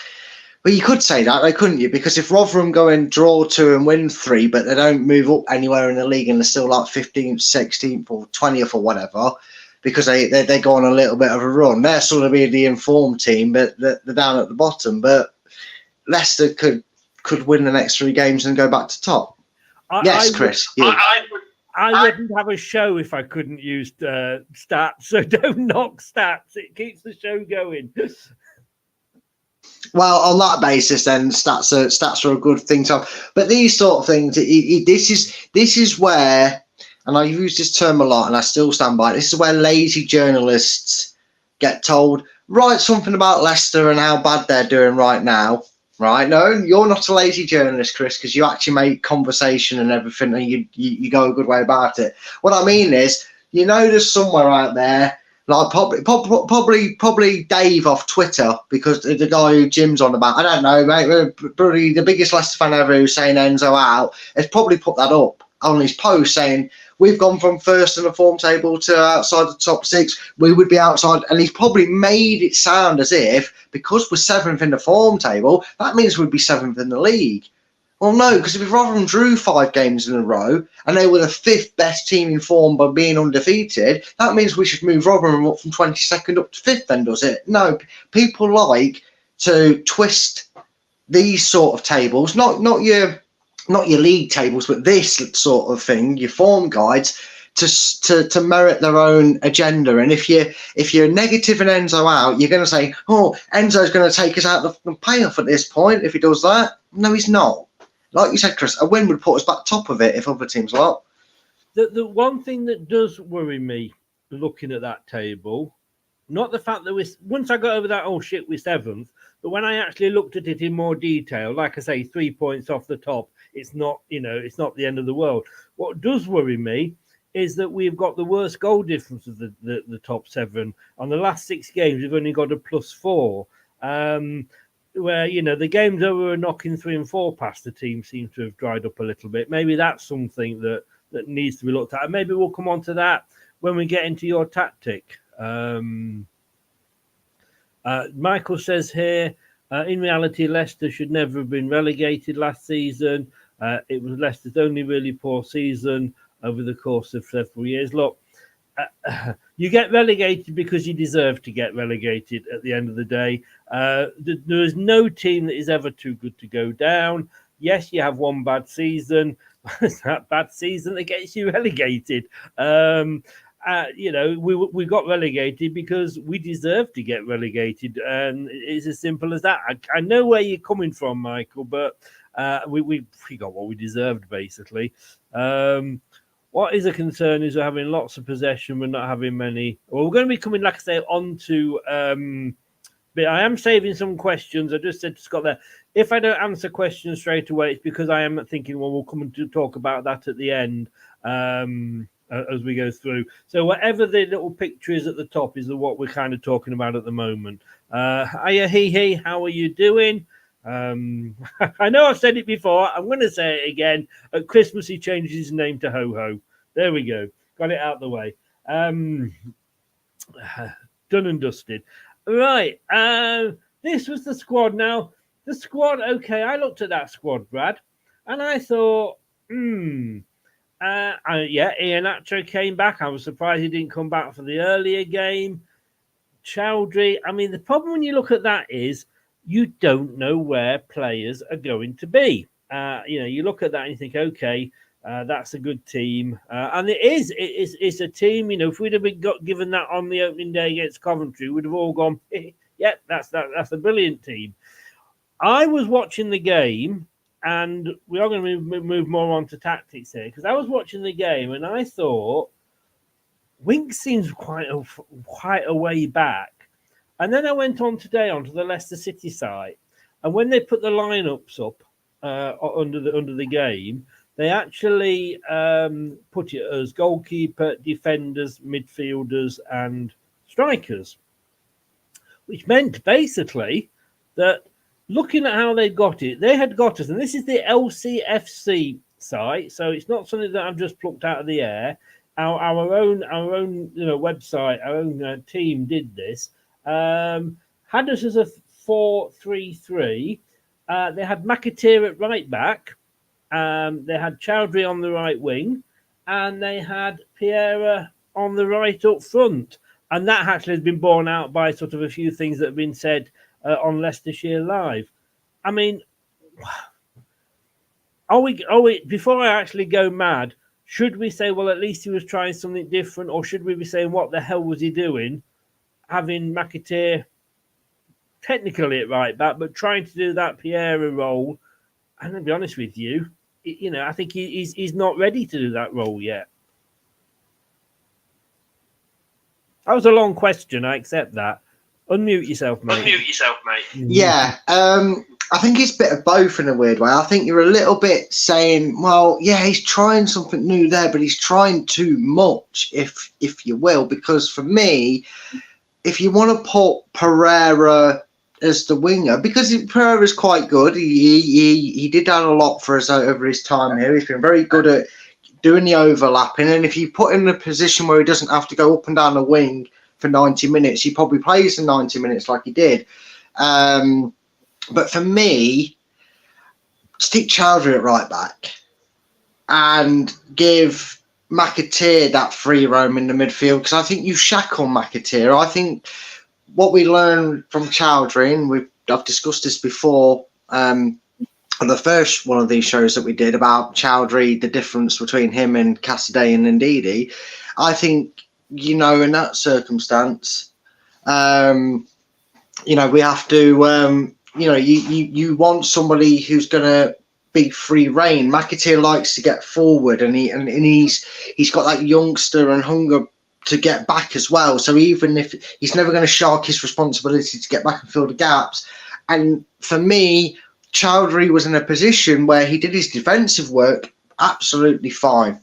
Well, you could say that, couldn't you? Because if Rotherham go and draw 2 and win 3, but they don't move up anywhere in the league and they're still like 15th, 16th or 20th or whatever, because they go on a little bit of a run, they're sort of be the informed team, but they're down at the bottom. But Leicester could win the next 3 games and go back to top. Chris. I wouldn't have a show if I couldn't use stats, so don't knock stats. It keeps the show going. Well, on that basis, then stats are a good thing to have. But these sort of things, this is where, and I've used this term a lot, and I still stand by it. This is where lazy journalists get told, write something about Leicester and how bad they're doing right now. Right? No, you're not a lazy journalist, Chris, because you actually make conversation and everything, and you go a good way about it. What I mean is, there's somewhere out there. Like probably Dave off Twitter, because the guy who Jim's on about, I don't know, mate, probably the biggest Leicester fan ever who's saying Enzo out, has probably put that up on his post saying, we've gone from first in the form table to outside the top 6, we would be outside, and he's probably made it sound as if, because we're 7th in the form table, that means we'd be 7th in the league. Well, no, because if Rotherham drew 5 games in a row and they were the 5th best team in form by being undefeated, that means we should move Rotherham up from 22nd up to 5th then, does it? No, people like to twist these sort of tables, not your league tables, but this sort of thing, your form guides, to merit their own agenda. And if you're negative and Enzo out, you're going to say, oh, Enzo's going to take us out of the payoff at this point if he does that. No, he's not. Like you said, Chris, a win would put us back top of it if other teams are up. The one thing that does worry me looking at that table, not the fact that once I got over that, oh shit, we're 7th, but when I actually looked at it in more detail, like I say, 3 points off the top, it's not the end of the world. What does worry me is that we've got the worst goal difference of the top 7. On the last 6 games, we've only got a +4. Where the games that were knocking 3 and 4 past the team seem to have dried up a little bit. Maybe that's something that needs to be looked at. And maybe we'll come on to that when we get into your tactic. Michael says here, in reality, Leicester should never have been relegated last season. It was Leicester's only really poor season over the course of several years. Look, you get relegated because you deserve to get relegated at the end of the day. There is no team that is ever too good to go down. Yes, you have one bad season. It's that bad season that gets you relegated. We got relegated because we deserve to get relegated. And it's as simple as that. I know where you're coming from, Michael, but we got what we deserved, basically. What is a concern is we're having lots of possession, we're not having many. Well, we're going to be coming, like I say, on to... but I am saving some questions. I just said to Scott there, if I don't answer questions straight away, it's because I am thinking, well, we'll come to talk about that at the end as we go through. So whatever the little picture is at the top is what we're kind of talking about at the moment. Hiya, hee, how are you doing? I know I've said it before. I'm going to say it again. At Christmas, he changed his name to Ho Ho. There we go. Got it out the way. Done and dusted. Right. This was the squad. Now, the squad, okay, I looked at that squad, Brad, and I thought, Ian Acho came back. I was surprised he didn't come back for the earlier game. Chowdhury, I mean, the problem when you look at that is you don't know where players are going to be. You look at that and you think, okay, that's a good team. And it's a team, if we'd have been given that on the opening day against Coventry, we'd have all gone, yeah, that's a brilliant team. I was watching the game, and we are going to move more on to tactics here, because I was watching the game and I thought, Winks seems quite a way back. And then I went on today onto the Leicester City site, and when they put the lineups up under the game, they actually put it as goalkeeper, defenders, midfielders, and strikers, which meant basically that looking at how they got it, they had got us, and this is the LCFC site, so it's not something that I've just plucked out of the air. Our own website, our own team did this. Had us as a 4-3-3. They had McAteer at right back. They had Chowdhury on the right wing, and they had Piera on the right up front. And that actually has been borne out by sort of a few things that have been said on Leicestershire Live. I mean, are we? Before I actually go mad, should we say, well, at least he was trying something different, or should we be saying, what the hell was he doing, having McAteer technically at right back, but trying to do that Piera role? And to be honest with you, I think he's not ready to do that role yet. That was a long question. I accept that. Unmute yourself, mate. Yeah, I think it's a bit of both in a weird way. I think you're a little bit saying, well, yeah, he's trying something new there, but he's trying too much, if you will. Because for me, if you want to put Pereira as the winger, because Pereira's quite good, he did that a lot for us over his time here. He's been very good at doing the overlapping, and if you put him in a position where he doesn't have to go up and down the wing for 90 minutes, he probably plays the 90 minutes like he did. But for me, stick Chowdhury at right back and give McAteer that free roam in the midfield, because I think you shackle McAteer. I think what we learned from Chowdhury, and I've discussed this before on the first one of these shows that we did about Chowdhury, the difference between him and Cassidy and Ndidi. I think, in that circumstance, we have to, you want somebody who's going to be free reign. McAteer likes to get forward, and he's got that youngster and hunger to get back as well. So even if he's never going to shark his responsibility to get back and fill the gaps. And for me, Chowdhury was in a position where he did his defensive work absolutely fine.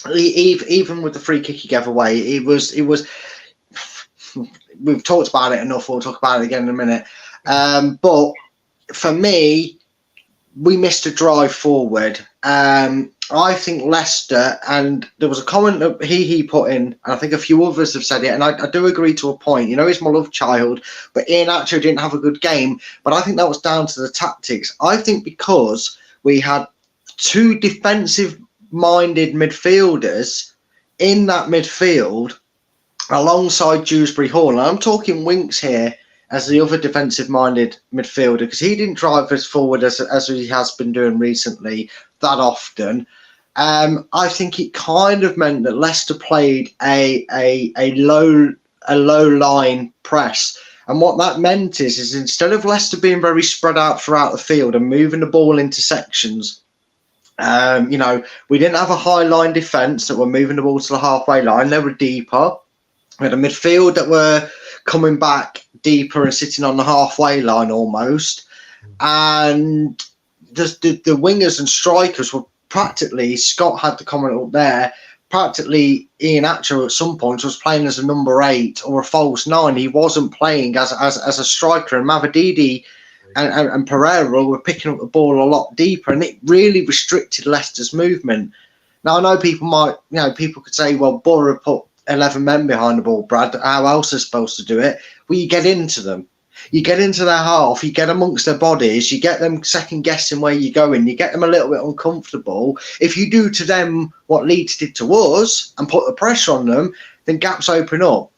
Even with the free kick he gave away, it was. We've talked about it enough. We'll talk about it again in a minute. But for me, we missed a drive forward. I think Leicester, and there was a comment that he put in, and I think a few others have said it, and I do agree to a point. He's my love child, but Ian actually didn't have a good game. But I think that was down to the tactics. I think because we had two defensive-minded midfielders in that midfield alongside Dewsbury Hall, and I'm talking Winks here as the other defensive-minded midfielder, because he didn't drive us forward as he has been doing recently that often. I think it kind of meant that Leicester played a low line press, and what that meant is instead of Leicester being very spread out throughout the field and moving the ball into sections, We didn't have a high line defence that were moving the ball to the halfway line. They were deeper. We had a midfield that were coming back deeper and sitting on the halfway line almost. And the wingers and strikers were practically, Scott had the comment up there, practically Ian Atcher at some point was playing as a number 8 or a false 9. He wasn't playing as a striker, and Mavididi and Pereira were picking up the ball a lot deeper, and it really restricted Leicester's movement. Now, I know people could say, well, Borough put 11 men behind the ball, Brad. How else are they supposed to do it? Well, you get into them. You get into their half, you get amongst their bodies, you get them second-guessing where you're going, you get them a little bit uncomfortable. If you do to them what Leeds did to us and put the pressure on them, then gaps open up.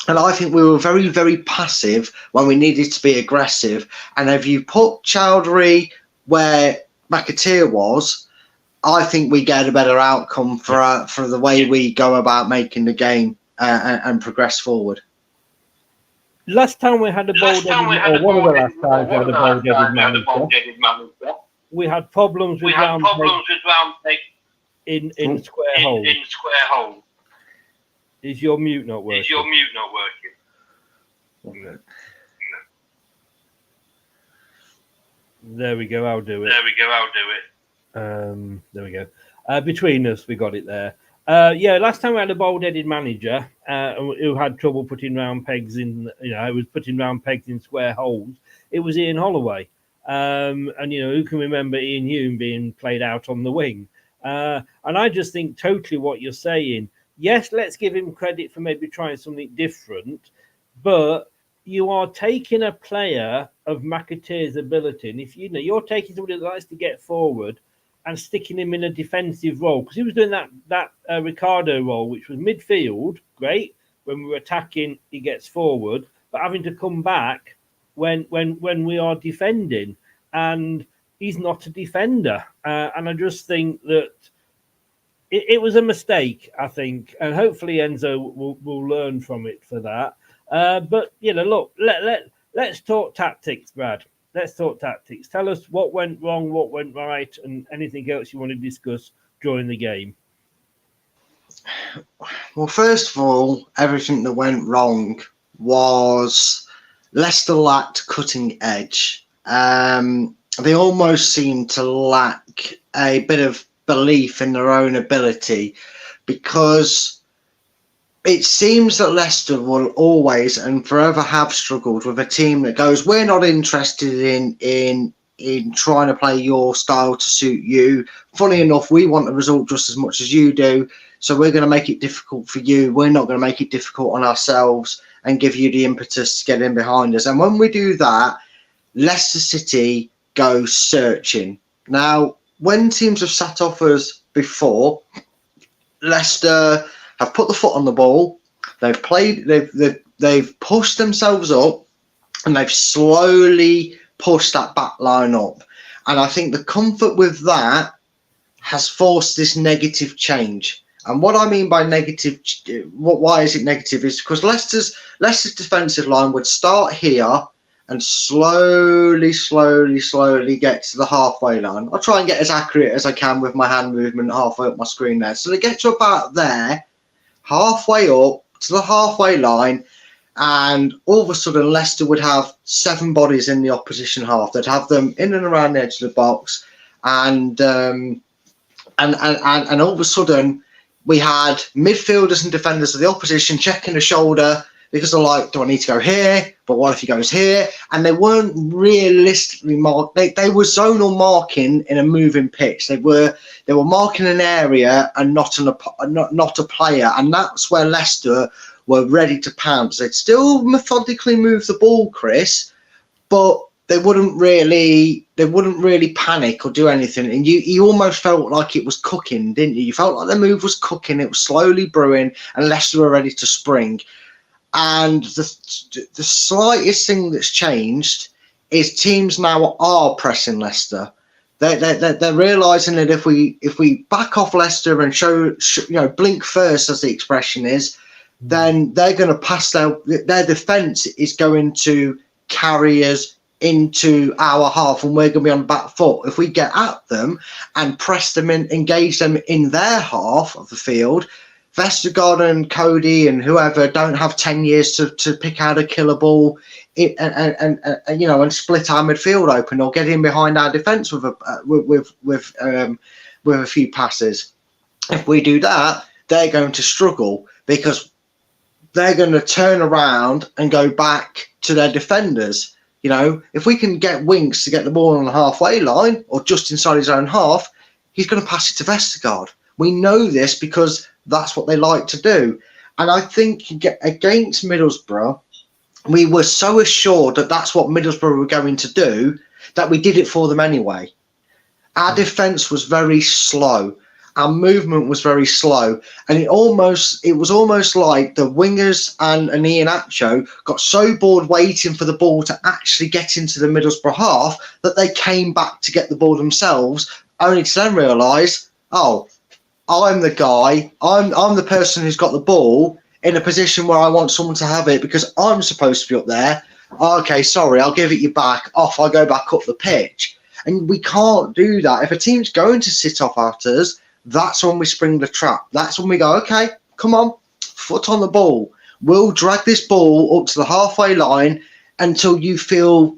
And I think we were very, very passive when we needed to be aggressive. And if you put Chowdhury where McAteer was, I think we get a better outcome for the way we go about making the game and progress forward. Last time we had a bald-headed, one of the last times we had a bald-headed manager, we had problems with round peg in square hole. Is your mute not working? Okay. There we go. I'll do it. There we go. Between us, we got it there. Last time we had a bald-headed manager who had trouble putting round pegs in. Was putting round pegs in square holes. It was Ian Holloway, and who can remember Ian Hume being played out on the wing? And I just think totally what you're saying. Yes, let's give him credit for maybe trying something different, but you are taking a player of McAteer's ability, and if you're taking somebody that likes to get forward and sticking him in a defensive role, because he was doing that Ricardo role, which was midfield, great. When we were attacking, he gets forward, but having to come back when we are defending, and he's not a defender. And I just think that it was a mistake, I think, and hopefully Enzo will learn from it for that. But look, let's talk tactics, Brad. Let's talk tactics. Tell us what went wrong, what went right, and anything else you want to discuss during the game. Well, first of all, everything that went wrong was Leicester lacked cutting edge. They almost seemed to lack a bit of belief in their own ability, because it seems that Leicester will always and forever have struggled with a team that goes, we're not interested in trying to play your style to suit you. Funny enough, we want the result just as much as you do, so we're going to make it difficult for you. We're not going to make it difficult on ourselves and give you the impetus to get in behind us. And when we do that, Leicester City go searching. Now, when teams have sat off us before, Leicester have put the foot on the ball. They've played. They've pushed themselves up, and they've slowly pushed that back line up. And I think the comfort with that has forced this negative change. And what I mean by negative, why is it negative? Is because Leicester's defensive line would start here and slowly get to the halfway line. I'll try and get as accurate as I can with my hand movement halfway up my screen there. So they get to about there, halfway up to the halfway line, and all of a sudden Leicester would have 7 bodies in the opposition half. They'd have them in and around the edge of the box, and all of a sudden we had midfielders and defenders of the opposition checking the shoulder, because they're like, do I need to go here? But what if he goes here? And they weren't realistically marked. They were zonal marking in a moving pitch. They were marking an area and not a player. And that's where Leicester were ready to pounce. They'd still methodically move the ball, Chris, but they wouldn't really panic or do anything. And you almost felt like it was cooking, didn't you? You felt like the move was cooking. It was slowly brewing, and Leicester were ready to spring. And the slightest thing that's changed is teams now are pressing Leicester. They're realising that if we back off Leicester and show blink first, as the expression is, then they're going to pass their defence is going to carry us into our half and we're going to be on the back foot. If we get at them and press them in, engage them in their half of the field, Vestergaard and Cody and whoever don't have 10 years to pick out a killer ball and split our midfield open or get in behind our defence with a few passes. If we do that, they're going to struggle because they're going to turn around and go back to their defenders. If we can get Winks to get the ball on the halfway line or just inside his own half, he's going to pass it to Vestergaard. We know this because that's what they like to do. And I think against Middlesbrough, we were so assured that that's what Middlesbrough were going to do that we did it for them anyway. Our defence was very slow. Our movement was very slow, and it was almost like the wingers and Iheanacho got so bored waiting for the ball to actually get into the Middlesbrough half that they came back to get the ball themselves, only to then realise, oh, I'm the guy, I'm the person who's got the ball in a position where I want someone to have it because I'm supposed to be up there. Okay, sorry, I'll give it you back. Off I go back up the pitch. And we can't do that. If a team's going to sit off at us, that's when we spring the trap. That's when we go, okay, come on, foot on the ball. We'll drag this ball up to the halfway line until you feel,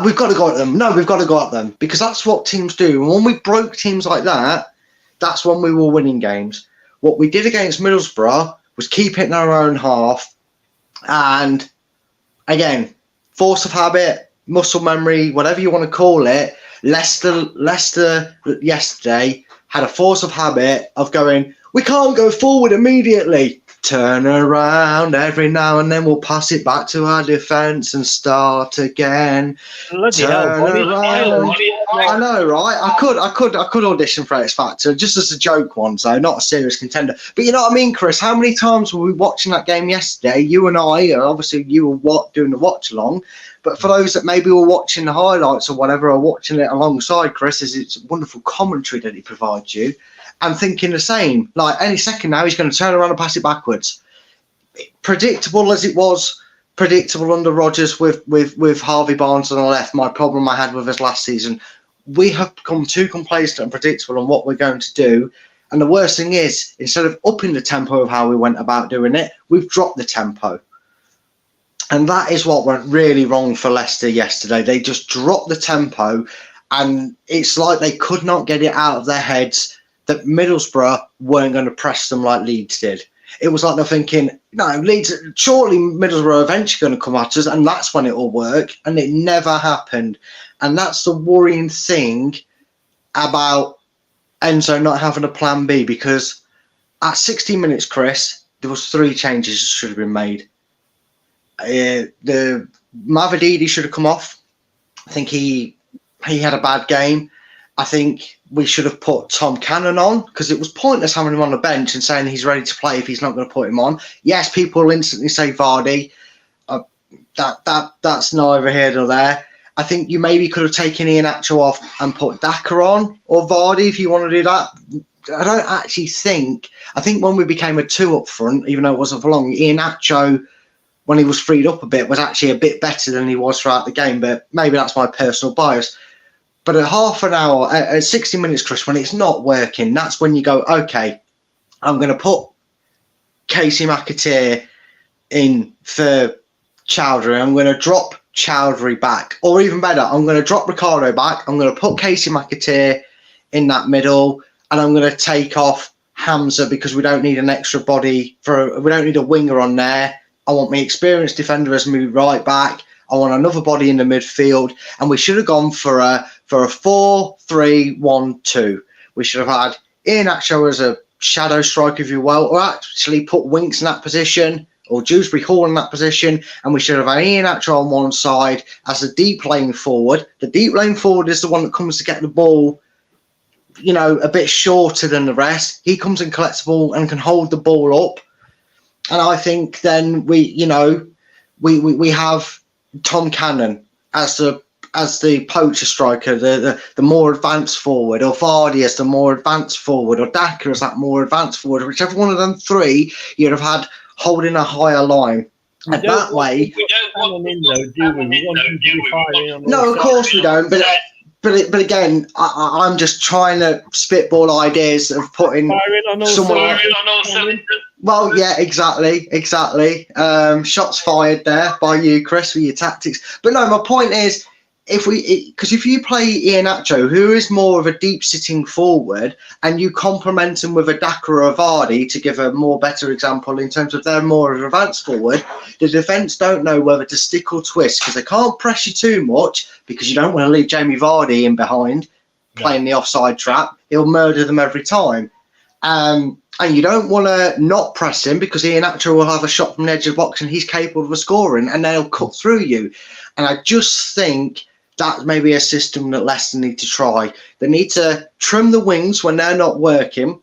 we've got to go at them. No, we've got to go at them. Because that's what teams do. And when we broke teams like that, that's when we were winning games. What we did against Middlesbrough was keep it in our own half. And again, force of habit, muscle memory, whatever you want to call it, Leicester yesterday had a force of habit of going, we can't go forward immediately. Turn around every now and then we'll pass it back to our defence and start again. Turn around. I know, right? I could audition for X Factor just as a joke one, so not a serious contender. But you know what I mean, Chris? How many times were we watching that game yesterday? You and I, obviously you were doing the watch along. But for those that maybe were watching the highlights or whatever, or watching it alongside Chris, it's wonderful commentary that he provides you. I'm thinking the same. Like any second now, he's going to turn around and pass it backwards. Predictable as it was, predictable under Rodgers with Harvey Barnes on the left. My problem I had with us last season. We have become too complacent and predictable on what we're going to do. And the worst thing is, instead of upping the tempo of how we went about doing it, we've dropped the tempo. And that is what went really wrong for Leicester yesterday. They just dropped the tempo, and it's like they could not get it out of their heads that Middlesbrough weren't going to press them like Leeds did. It was like they're thinking, no, Leeds, surely Middlesbrough are eventually going to come at us, and that's when it will work. And it never happened. And that's the worrying thing about Enzo not having a plan B, because at 60 minutes, Chris, there was 3 changes that should have been made. The Mavididi should have come off. I think he had a bad game. I think we should have put Tom Cannon on, because it was pointless having him on the bench and saying he's ready to play if he's not going to put him on. Yes, people will instantly say Vardy. That's neither here nor there. I think you maybe could have taken Iheanacho off and put Daka on, or Vardy if you want to do that. I don't actually think. I think when we became a 2 up front, even though it wasn't for long, Iheanacho, when he was freed up a bit, was actually a bit better than he was throughout the game. But maybe that's my personal bias. But at half an hour, at 60 minutes, Chris, when it's not working, that's when you go, okay, I'm going to put Casey McAteer in for Chowdhury. I'm going to drop Chowdhury back. Or even better, I'm going to drop Ricardo back. I'm going to put Casey McAteer in that middle. And I'm going to take off Hamza, because we don't need an extra body. We don't need a winger on there. I want my experienced defender as my right back. I want another body in the midfield. And we should have gone for a 4-3-1-2. We should have had Iheanacho as a shadow striker, if you will, or actually put Winks in that position, or Dewsbury Hall in that position. And we should have had Iheanacho on one side as a deep lane forward. The deep lane forward is the one that comes to get the ball, you know, a bit shorter than the rest. He comes and collects the ball and can hold the ball up. And I think then we have Tom Cannon as the poacher striker, the more advanced forward, or Vardy as the more advanced forward, or Daka as that more advanced forward. Whichever one of them 3 you'd have had holding a higher line. And that way, in though, do we? We want him to be firing on all No, of course we don't. But again, I'm just trying to spitball ideas of putting firing on all someone. cylinders. Well, yeah, exactly. Shots fired there by you, Chris, with your tactics. But no, my point is, if you play Iheanacho, who is more of a deep-sitting forward, and you complement him with a Daka or a Vardy, to give a more better example in terms of they're more of an advanced forward, the defence don't know whether to stick or twist because they can't press you too much because you don't want to leave Jamie Vardy in behind playing the offside trap. He'll murder them every time. And you don't want to not press him because Iheanacho will have a shot from the edge of the box and he's capable of scoring and they'll cut through you. And I just think that's maybe a system that Leicester need to try. They need to trim the wings when they're not working.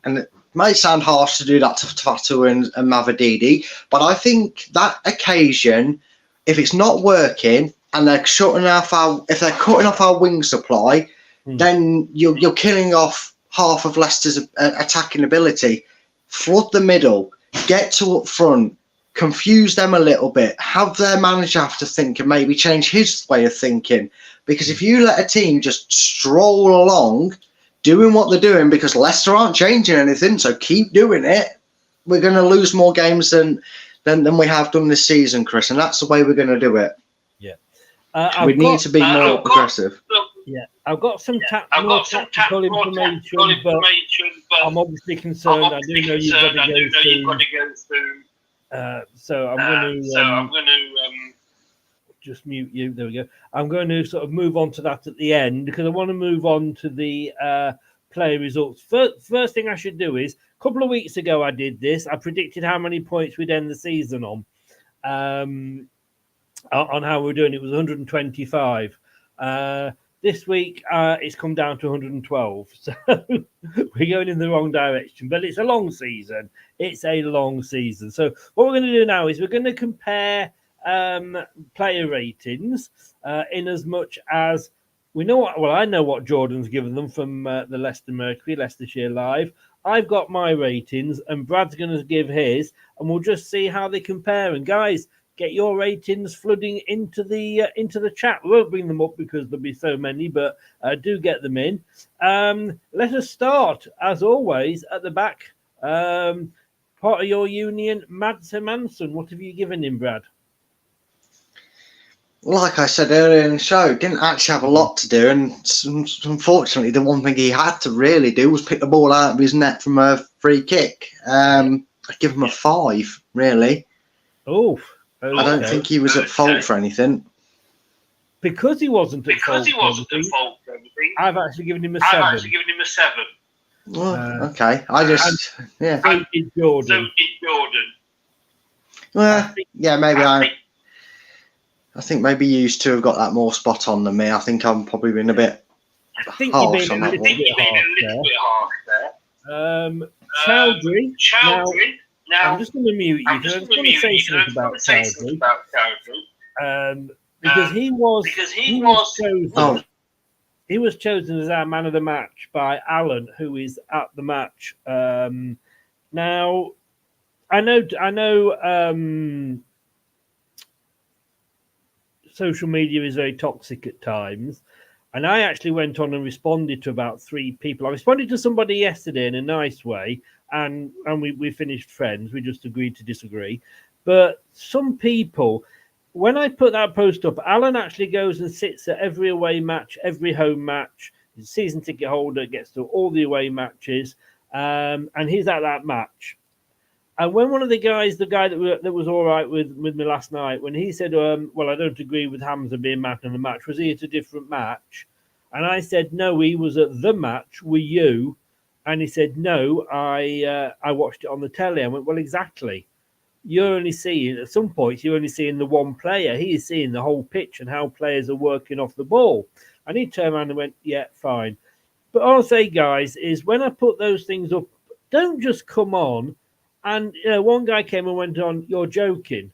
And it might sound harsh to do that to Fatu and Mavididi, but I think that occasion, if it's not working and they're cutting off our wing supply, then you're killing off half of Leicester's attacking ability. Flood the middle, get to up front, confuse them a little bit, have their manager have to think and maybe change his way of thinking. Because if you let a team just stroll along doing what they're doing, because Leicester aren't changing anything, so keep doing it, we're going to lose more games than we have done this season, Chris, and that's the way we're going to do it. Yeah. We need to be more aggressive. Yeah, I've got some tactical information, but I'm obviously concerned. I do know you've got to go through. So I'm going to just mute you. There we go. I'm going to sort of move on to that at the end because I want to move on to the player results. First thing I should do is, a couple of weeks ago I did this. I predicted how many points we'd end the season on how we're doing. It was 125. This week, it's come down to 112. So we're going in the wrong direction. But it's a long season. So what we're going to do now is we're going to compare player ratings in as much as we know I know what Jordan's given them from the Leicester Mercury, Leicestershire Live. I've got my ratings and Brad's going to give his and we'll just see how they compare. And guys, get your ratings flooding into the chat. We won't bring them up because there'll be so many, but do get them in. Let us start, as always, at the back. Part of your union, Mads Hermansson. What have you given him, Brad? Like I said earlier in the show, didn't actually have a lot to do, and unfortunately, the one thing he had to really do was pick the ball out of his net from a free kick. I'd give him a 5, really. Oh. Okay. I don't think he was at fault for anything. Because he wasn't at fault for anything, I've actually given him a 7. Well, okay. So did Jordan. Well, yeah, maybe I think maybe you used to have got that more spot on than me. I think I'm probably been a bit harsh on that one. Chowdhury. Now, I'm just going to mute you because I just want to say something about Chowdhury. Because he was chosen as our man of the match by Alan, who is at the match. Now, I know social media is very toxic at times. And I actually went on and responded to about 3 people. I responded to somebody yesterday in a nice way, and we finished friends. We just agreed to disagree. But some people, when I put that post up, Alan actually goes and sits at every away match, every home match. He's a season ticket holder, gets to all the away matches, and he's at that match. And when one of the guys, the guy that was all right with me last night, when he said, well, I don't agree with Hamza being man of the match, was he at a different match? And I said, no, he was at the match with you. And he said, no, I watched it on the telly. I went, well, exactly. You're only seeing, at some points, you're only seeing the one player. He is seeing the whole pitch and how players are working off the ball. And he turned around and went, yeah, fine. But all I'll say, guys, is when I put those things up, don't just come on. And one guy came and went on, you're joking.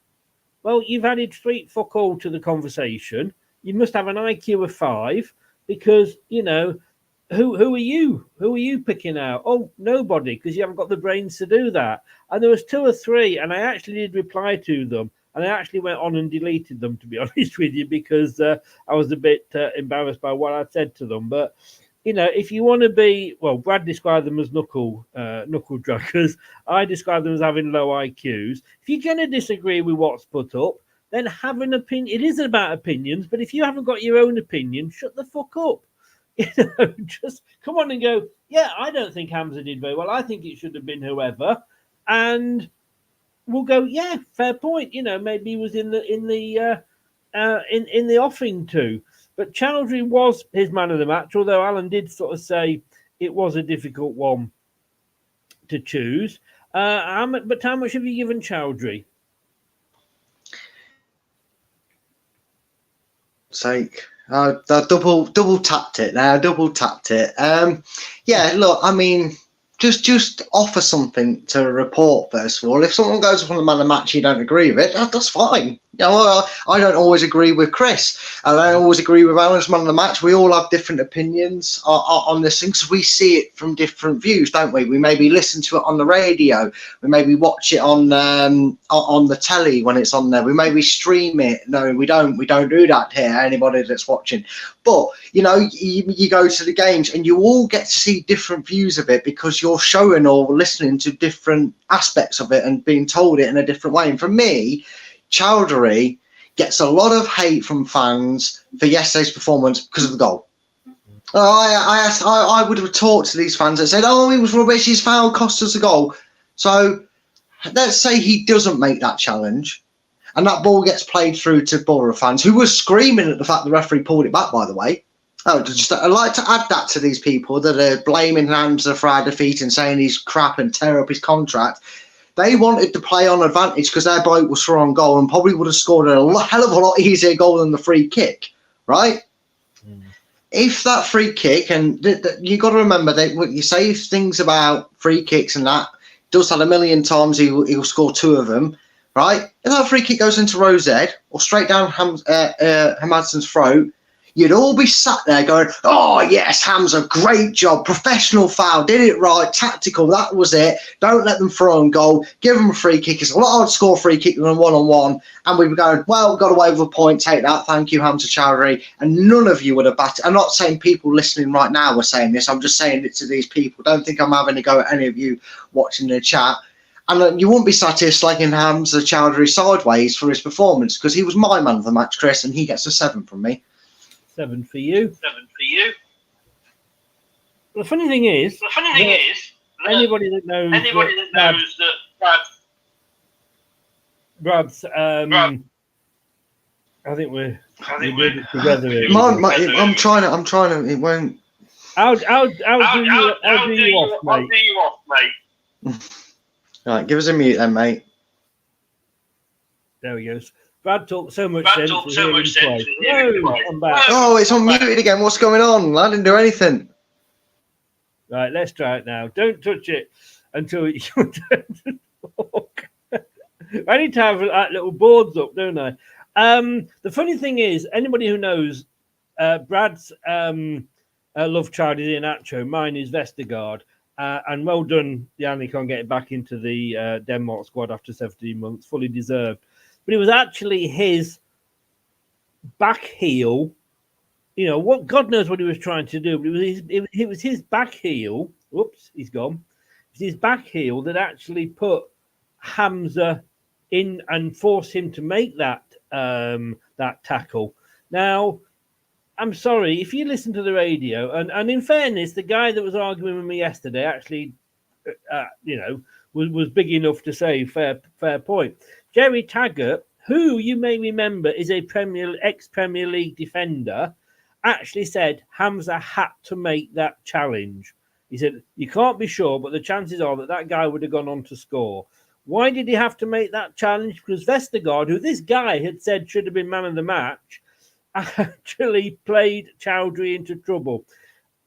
Well, you've added fuck all to the conversation. You must have an IQ of 5 because, who are you? Who are you picking out? Oh, nobody, because you haven't got the brains to do that. And there was 2 or 3, and I actually did reply to them. And I actually went on and deleted them, to be honest with you, because I was a bit embarrassed by what I'd said to them. But, if you want to be, well, Brad described them as knuckle draggers. I describe them as having low IQs. If you're going to disagree with what's put up, then have an opinion. It isn't about opinions, but if you haven't got your own opinion, shut the fuck up. Just come on and go, yeah, I don't think Hamza did very well. I think it should have been whoever. And we'll go, yeah, fair point. Maybe he was in the offing too. But Chowdhury was his man of the match, although Alan did sort of say it was a difficult one to choose. But how much have you given Chowdhury? Sake. I double tapped it now. Double tapped it. Yeah, look, I mean, just offer something to report first of all. If someone goes up on the man of the match, you don't agree with it, that's fine. I don't always agree with Chris. I don't always agree with Alan's man of the match. We all have different opinions on this thing, because we see it from different views, don't we? We maybe listen to it on the radio. We maybe watch it on the telly when it's on there. We maybe stream it. No, we don't. We don't do that here. Anybody that's watching, but you go to the games and you all get to see different views of it, because you're showing or listening to different aspects of it and being told it in a different way. And for me, Chowdhury gets a lot of hate from fans for yesterday's performance because of the goal. I would have talked to these fans and said, "Oh, he was rubbish. His foul cost us a goal." So let's say he doesn't make that challenge, and that ball gets played through to Borough fans who were screaming at the fact the referee pulled it back. By the way, I'd like to add that to these people that are blaming Hamza for our defeat and saying he's crap and tear up his contract. They wanted to play on advantage because their bloke was through on goal and probably would have scored a hell of a lot easier goal than the free kick, right? If that free kick, and you got to remember that when you say things about free kicks and that, does that a million times, he'll score 2 of them, right? If that free kick goes into row Z or straight down Hamadson's throat, you'd all be sat there going, "Oh, yes, Hamza, great job. Professional foul. Did it right. Tactical. That was it. Don't let them throw on goal. Give them a free kick. It's a lot harder to score a free kick than a one-on-one." And we were going, "Well, got away with a point. Take that. Thank you, Hamza Chowdhury." And none of you would have batted. I'm not saying people listening right now were saying this. I'm just saying it to these people. Don't think I'm having a go at any of you watching the chat. And you won't be sat here slagging Hamza Chowdhury sideways for his performance, because he was my man of the match, Chris, and he gets a 7 from me. 7 for you. The funny thing is, anybody that knows that Brad's, I think we're together here. I'm trying to. It won't. I'll do you off, mate. All right, give us a mute then, mate. There he goes. Brad talked so much sense. I'm back. Oh, it's unmuted again. What's going on? I didn't do anything. Right, let's try it now. Don't touch it until it's your turn to talk. I need to have that little boards up, don't I? The funny thing is, anybody who knows, Brad's love child is Iheanacho. Mine is Vestergaard. And well done, Yannick, on getting back into the Denmark squad after 17 months. Fully deserved. But it was actually his back heel. What God knows what he was trying to do. But it was his back heel. Whoops, he's gone. It was his back heel that actually put Hamza in and forced him to make that tackle. Now, I'm sorry, if you listen to the radio, and in fairness, the guy that was arguing with me yesterday actually, was big enough to say fair point. Jerry Taggart, who you may remember is a ex-Premier League defender, actually said Hamza had to make that challenge. He said, you can't be sure, but the chances are that guy would have gone on to score. Why did he have to make that challenge? Because Vestergaard, who this guy had said should have been man of the match, actually played Chowdhury into trouble.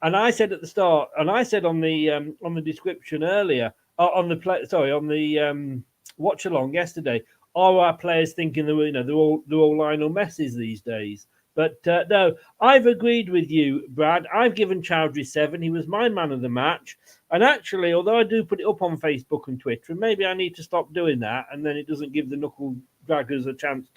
And I said at the start, and I said on the description earlier, on the watch along yesterday, are our players thinking they're all Lionel Messi's these days? But no, I've agreed with you, Brad. I've given Chowdhury 7. He was my man of the match. And actually, although I do put it up on Facebook and Twitter, and maybe I need to stop doing that, and then it doesn't give the knuckle Braggers a chance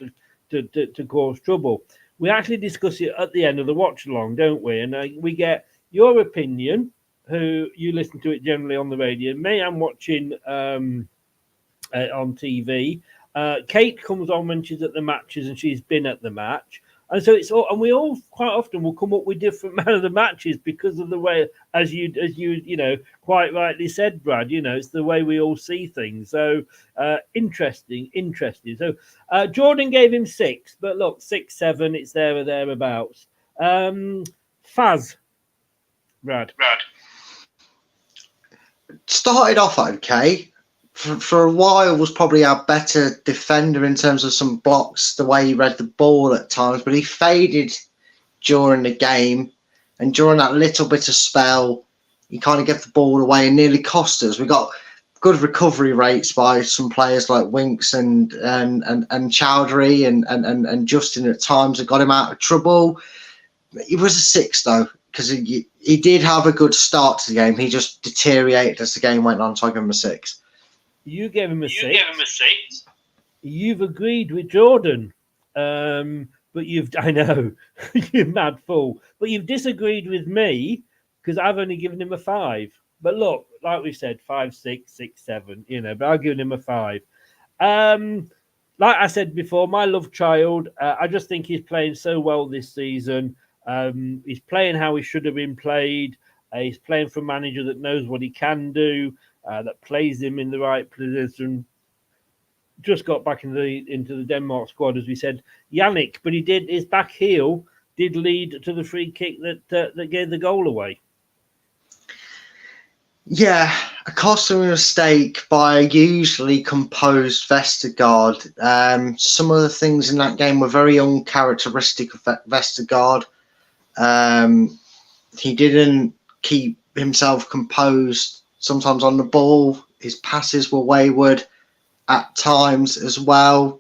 to cause trouble. We actually discuss it at the end of the watch along, don't we? And we get your opinion, who you listen to it generally on the radio. Me, I'm watching on TV. Kate comes on when she's at the matches, and she's been at the match. And so it's all, and we all quite often will come up with different man of the matches because of the way, as you quite rightly said, Brad. It's the way we all see things. So interesting. So Jordan gave him 6, but look, 6, 7, it's there or thereabouts. Faz, Brad. Started off okay. For a while was probably our better defender in terms of some blocks, the way he read the ball at times, but he faded during the game, and during that little bit of spell, he kind of gave the ball away and nearly cost us. We got good recovery rates by some players like Winks and Chowdhury and Justin at times that got him out of trouble. He was a 6 though, because he did have a good start to the game. He just deteriorated as the game went on, so I give him a 6. You gave him a 6. You've agreed with Jordan, but I know you're mad fool. But you've disagreed with me because I've only given him a 5. But look, like we said, 5, 6, 6, 7. But I've given him a 5. Like I said before, my love child. I just think he's playing so well this season. He's playing how he should have been played. He's playing for a manager that knows what he can do. That plays him in the right position. Just got back into the Denmark squad, as we said. Yannick, but his back heel did lead to the free kick that gave the goal away. Yeah, a costly mistake by a usually composed Vestergaard. Some of the things in that game were very uncharacteristic of Vestergaard. He didn't keep himself composed. Sometimes on the ball, his passes were wayward at times as well.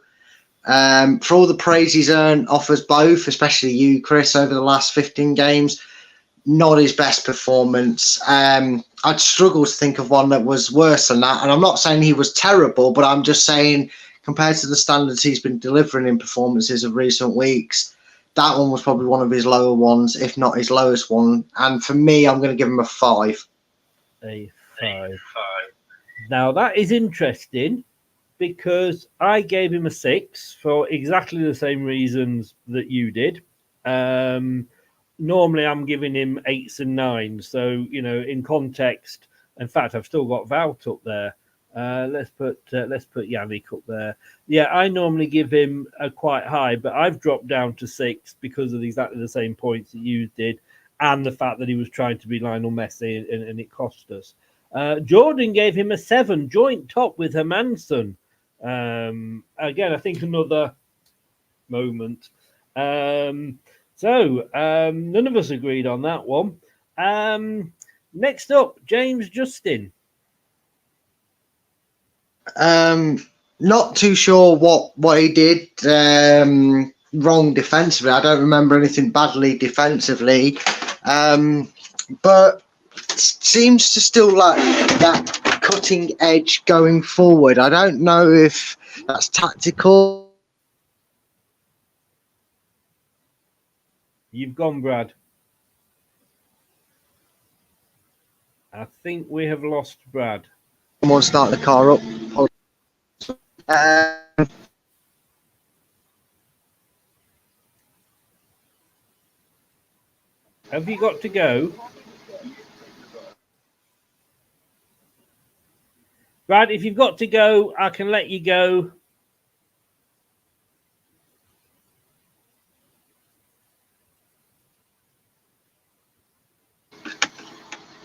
For all the praise he's earned off us both, especially you, Chris, over the last 15 games, not his best performance. I'd struggle to think of one that was worse than that. And I'm not saying he was terrible, but I'm just saying compared to the standards he's been delivering in performances of recent weeks, that one was probably one of his lower ones, if not his lowest one. And for me, I'm going to give him a 5. A 5. Now that is interesting because I gave him a 6 for exactly the same reasons that you did. Normally I'm giving him 8s and 9s, so in context. In fact, I've still got Wout up there. Let's put Yannick up there. Yeah, I normally give him a quite high, but I've dropped down to 6 because of exactly the same points that you did, and the fact that he was trying to be Lionel Messi and it cost us. Jordan gave him a 7, joint top with Hermansen. Again, I think another moment. So none of us agreed on that one. Next up, James Justin. Not too sure what he did wrong defensively. I don't remember anything badly defensively, but seems to still like that cutting edge going forward. I don't know if that's tactical. You've gone, Brad. I think we have lost Brad. Someone start the car up. Have you got to go? Brad, if you've got to go, I can let you go.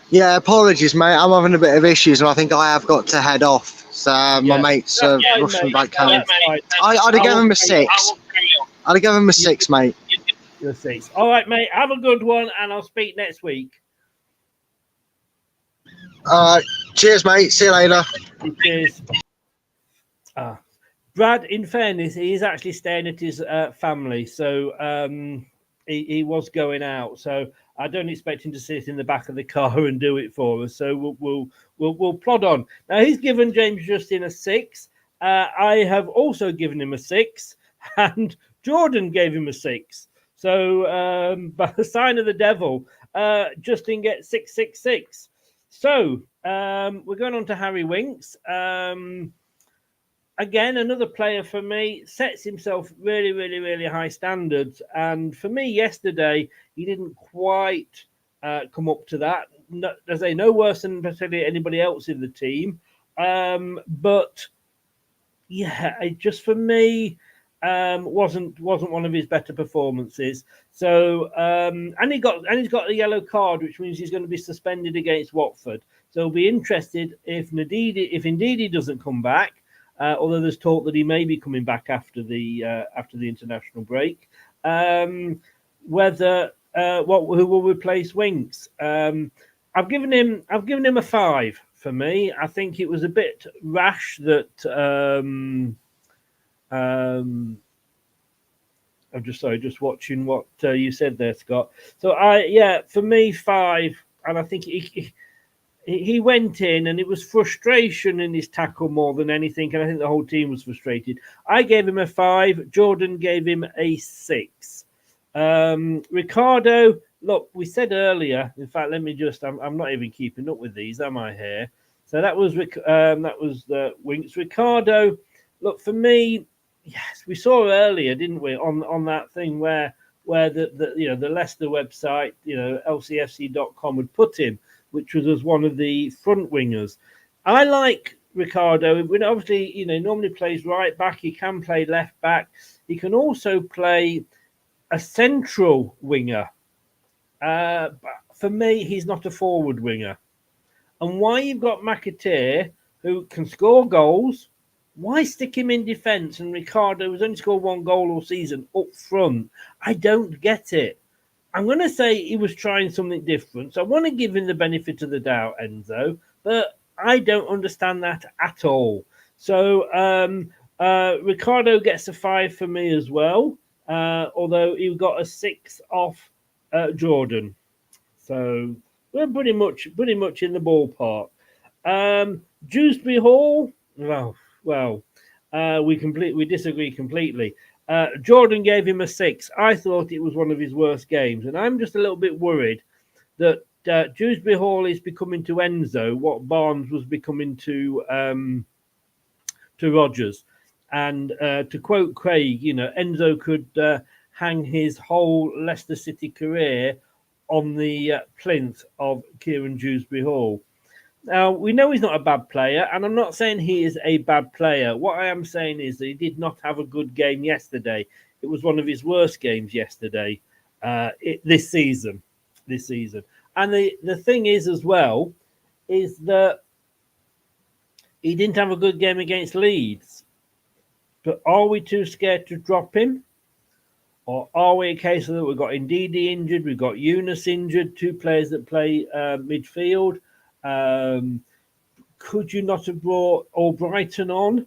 Yeah, apologies, mate. I'm having a bit of issues, and I think I have got to head off. So my mates are rushing back home. I'd have given him a 6. I'd have given him a 6, mate. You're 6. All right, mate. Have a good one, and I'll speak next week. All right. Cheers, mate. See you later. Cheers. Brad, in fairness, he is actually staying at his family, so he was going out. So I don't expect him to sit in the back of the car and do it for us. So we'll plod on. Now he's given James Justin a 6. I have also given him a 6, and Jordan gave him a 6. So by the sign of the devil, Justin gets 666. So we're going on to Harry Winks. Again, another player for me, sets himself really, really, really high standards. And for me, yesterday, he didn't quite come up to that. No, as I say, no worse than particularly anybody else in the team. But yeah, it just for me wasn't one of his better performances. So and he's got a yellow card, which means he's going to be suspended against Watford. So we'll be interested if indeed he doesn't come back. Although there's talk that he may be coming back after the international break, whether who will replace Winks? I've given him a 5 for me. I think it was a bit rash that I'm just watching what you said there, Scott. So for me 5, and I think he went in and it was frustration in his tackle more than anything, and I think the whole team was frustrated. I gave him a 5. Jordan gave him a 6. Ricardo, look, we said earlier. In fact, let me just. I'm not even keeping up with these, am I? Here. So that was Winks. Ricardo, look, for me, yes, we saw earlier, didn't we, on that thing where the Leicester website, LCFC.com had put him, which was as one of the front wingers. I like Ricardo. Obviously, normally plays right back. He can play left back. He can also play a central winger. But for me, he's not a forward winger. And why you've got McAteer, who can score goals, why stick him in defence? And Ricardo has only scored 1 goal all season up front. I don't get it. I'm going to say he was trying something different. So I want to give him the benefit of the doubt, Enzo, but I don't understand that at all. So Ricardo gets a 5 for me as well, although he got a 6 off Jordan. So we're pretty much in the ballpark. Dewsbury Hall, we disagree completely. Jordan gave him a 6. I thought it was one of his worst games, and I'm just a little bit worried that Dewsbury Hall is becoming to Enzo what Barnes was becoming to Rodgers. And to quote Craig, Enzo could hang his whole Leicester City career on the plinth of Kieran Dewsbury Hall. Now, we know he's not a bad player, and I'm not saying he is a bad player. What I am saying is that he did not have a good game yesterday. It was one of his worst games yesterday this season. And the thing is as well, is that he didn't have a good game against Leeds. But are we too scared to drop him? Or are we a case of that we've got Ndidi injured, we've got Yunus injured, 2 players that play midfield? Could you not have brought Albrighton on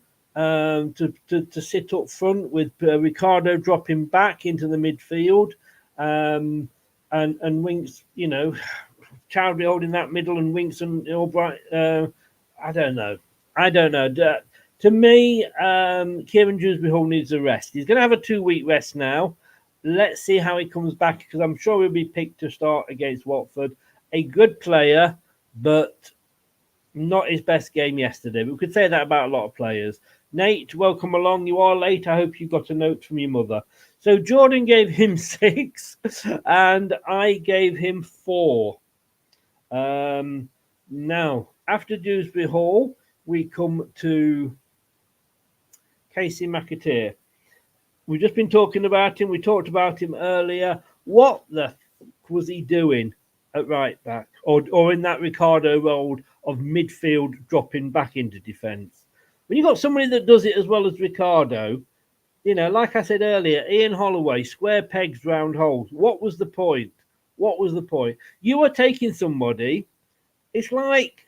to sit up front with Ricardo dropping back into the midfield, and Winks, Chowdhury holding that middle and Winks and Albrighton? I don't know. To me, Kieran Dewsbury Hall needs a rest. He's going to have a 2-week rest now. Let's see how he comes back, because I'm sure he'll be picked to start against Watford. A good player, but not his best game yesterday. We could say that about a lot of players. Nate, welcome along. You are late. I hope you got a note from your mother. So Jordan gave him 6, and I gave him 4. Now, after Dewsbury Hall, we come to Casey McAteer. We've just been talking about him. We talked about him earlier. What the fuck was he doing at right back, or in that Ricardo role of midfield dropping back into defence? When you've got somebody that does it as well as Ricardo, like I said earlier, Ian Holloway, square pegs, round holes. What was the point? You are taking somebody. It's like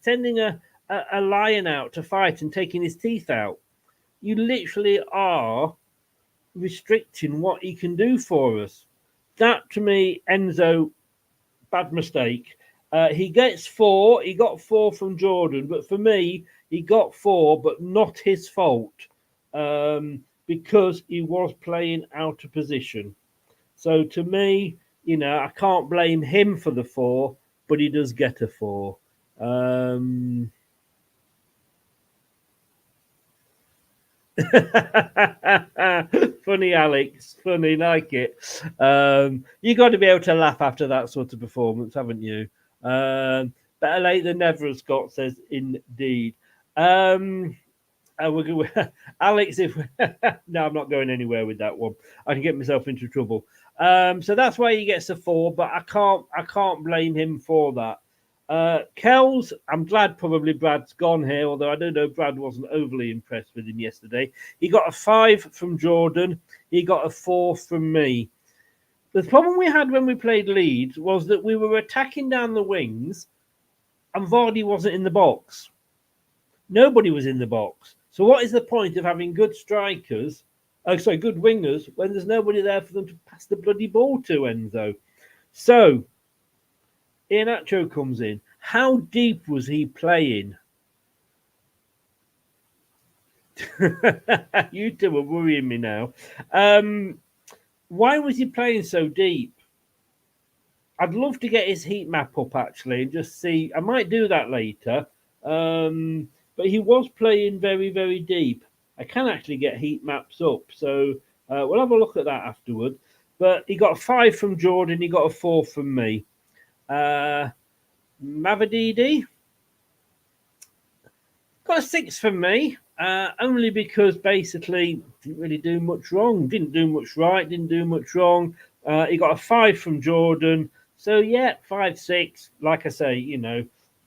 sending a lion out to fight and taking his teeth out. You literally are restricting what he can do for us. That, to me, Enzo, bad mistake. He gets 4. He got 4 from Jordan, but for me, he got 4, but not his fault, because he was playing out of position. So to me, I can't blame him for the 4, but he does get a 4. Funny, Alex. Funny, like it. You got to be able to laugh after that sort of performance, haven't you? Better late than never, as Scott says. Indeed. Alex, if no, I'm not going anywhere with that one. I can get myself into trouble. So that's why he gets a 4, but I can't blame him for that. Kells, I'm glad probably Brad's gone here, although I don't know, Brad wasn't overly impressed with him yesterday. He got a 5 from Jordan. He got a 4 from me. The problem we had when we played Leeds was that we were attacking down the wings and Vardy wasn't in the box. Nobody was in the box. So what is the point of having good strikers, good wingers, when there's nobody there for them to pass the bloody ball to, Enzo? So Iheanacho comes in. How deep was he playing? You two are worrying me now. Why was he playing so deep? I'd love to get his heat map up, actually, and just see. I might do that later. But he was playing very, very deep. I can actually get heat maps up. So we'll have a look at that afterward. But he got a 5 from Jordan. He got a 4 from me. Mavadidi got a 6 from me, only because basically didn't really do much wrong, didn't do much right, didn't do much wrong. He got a 5 from Jordan, so yeah, 5, 6. Like I say,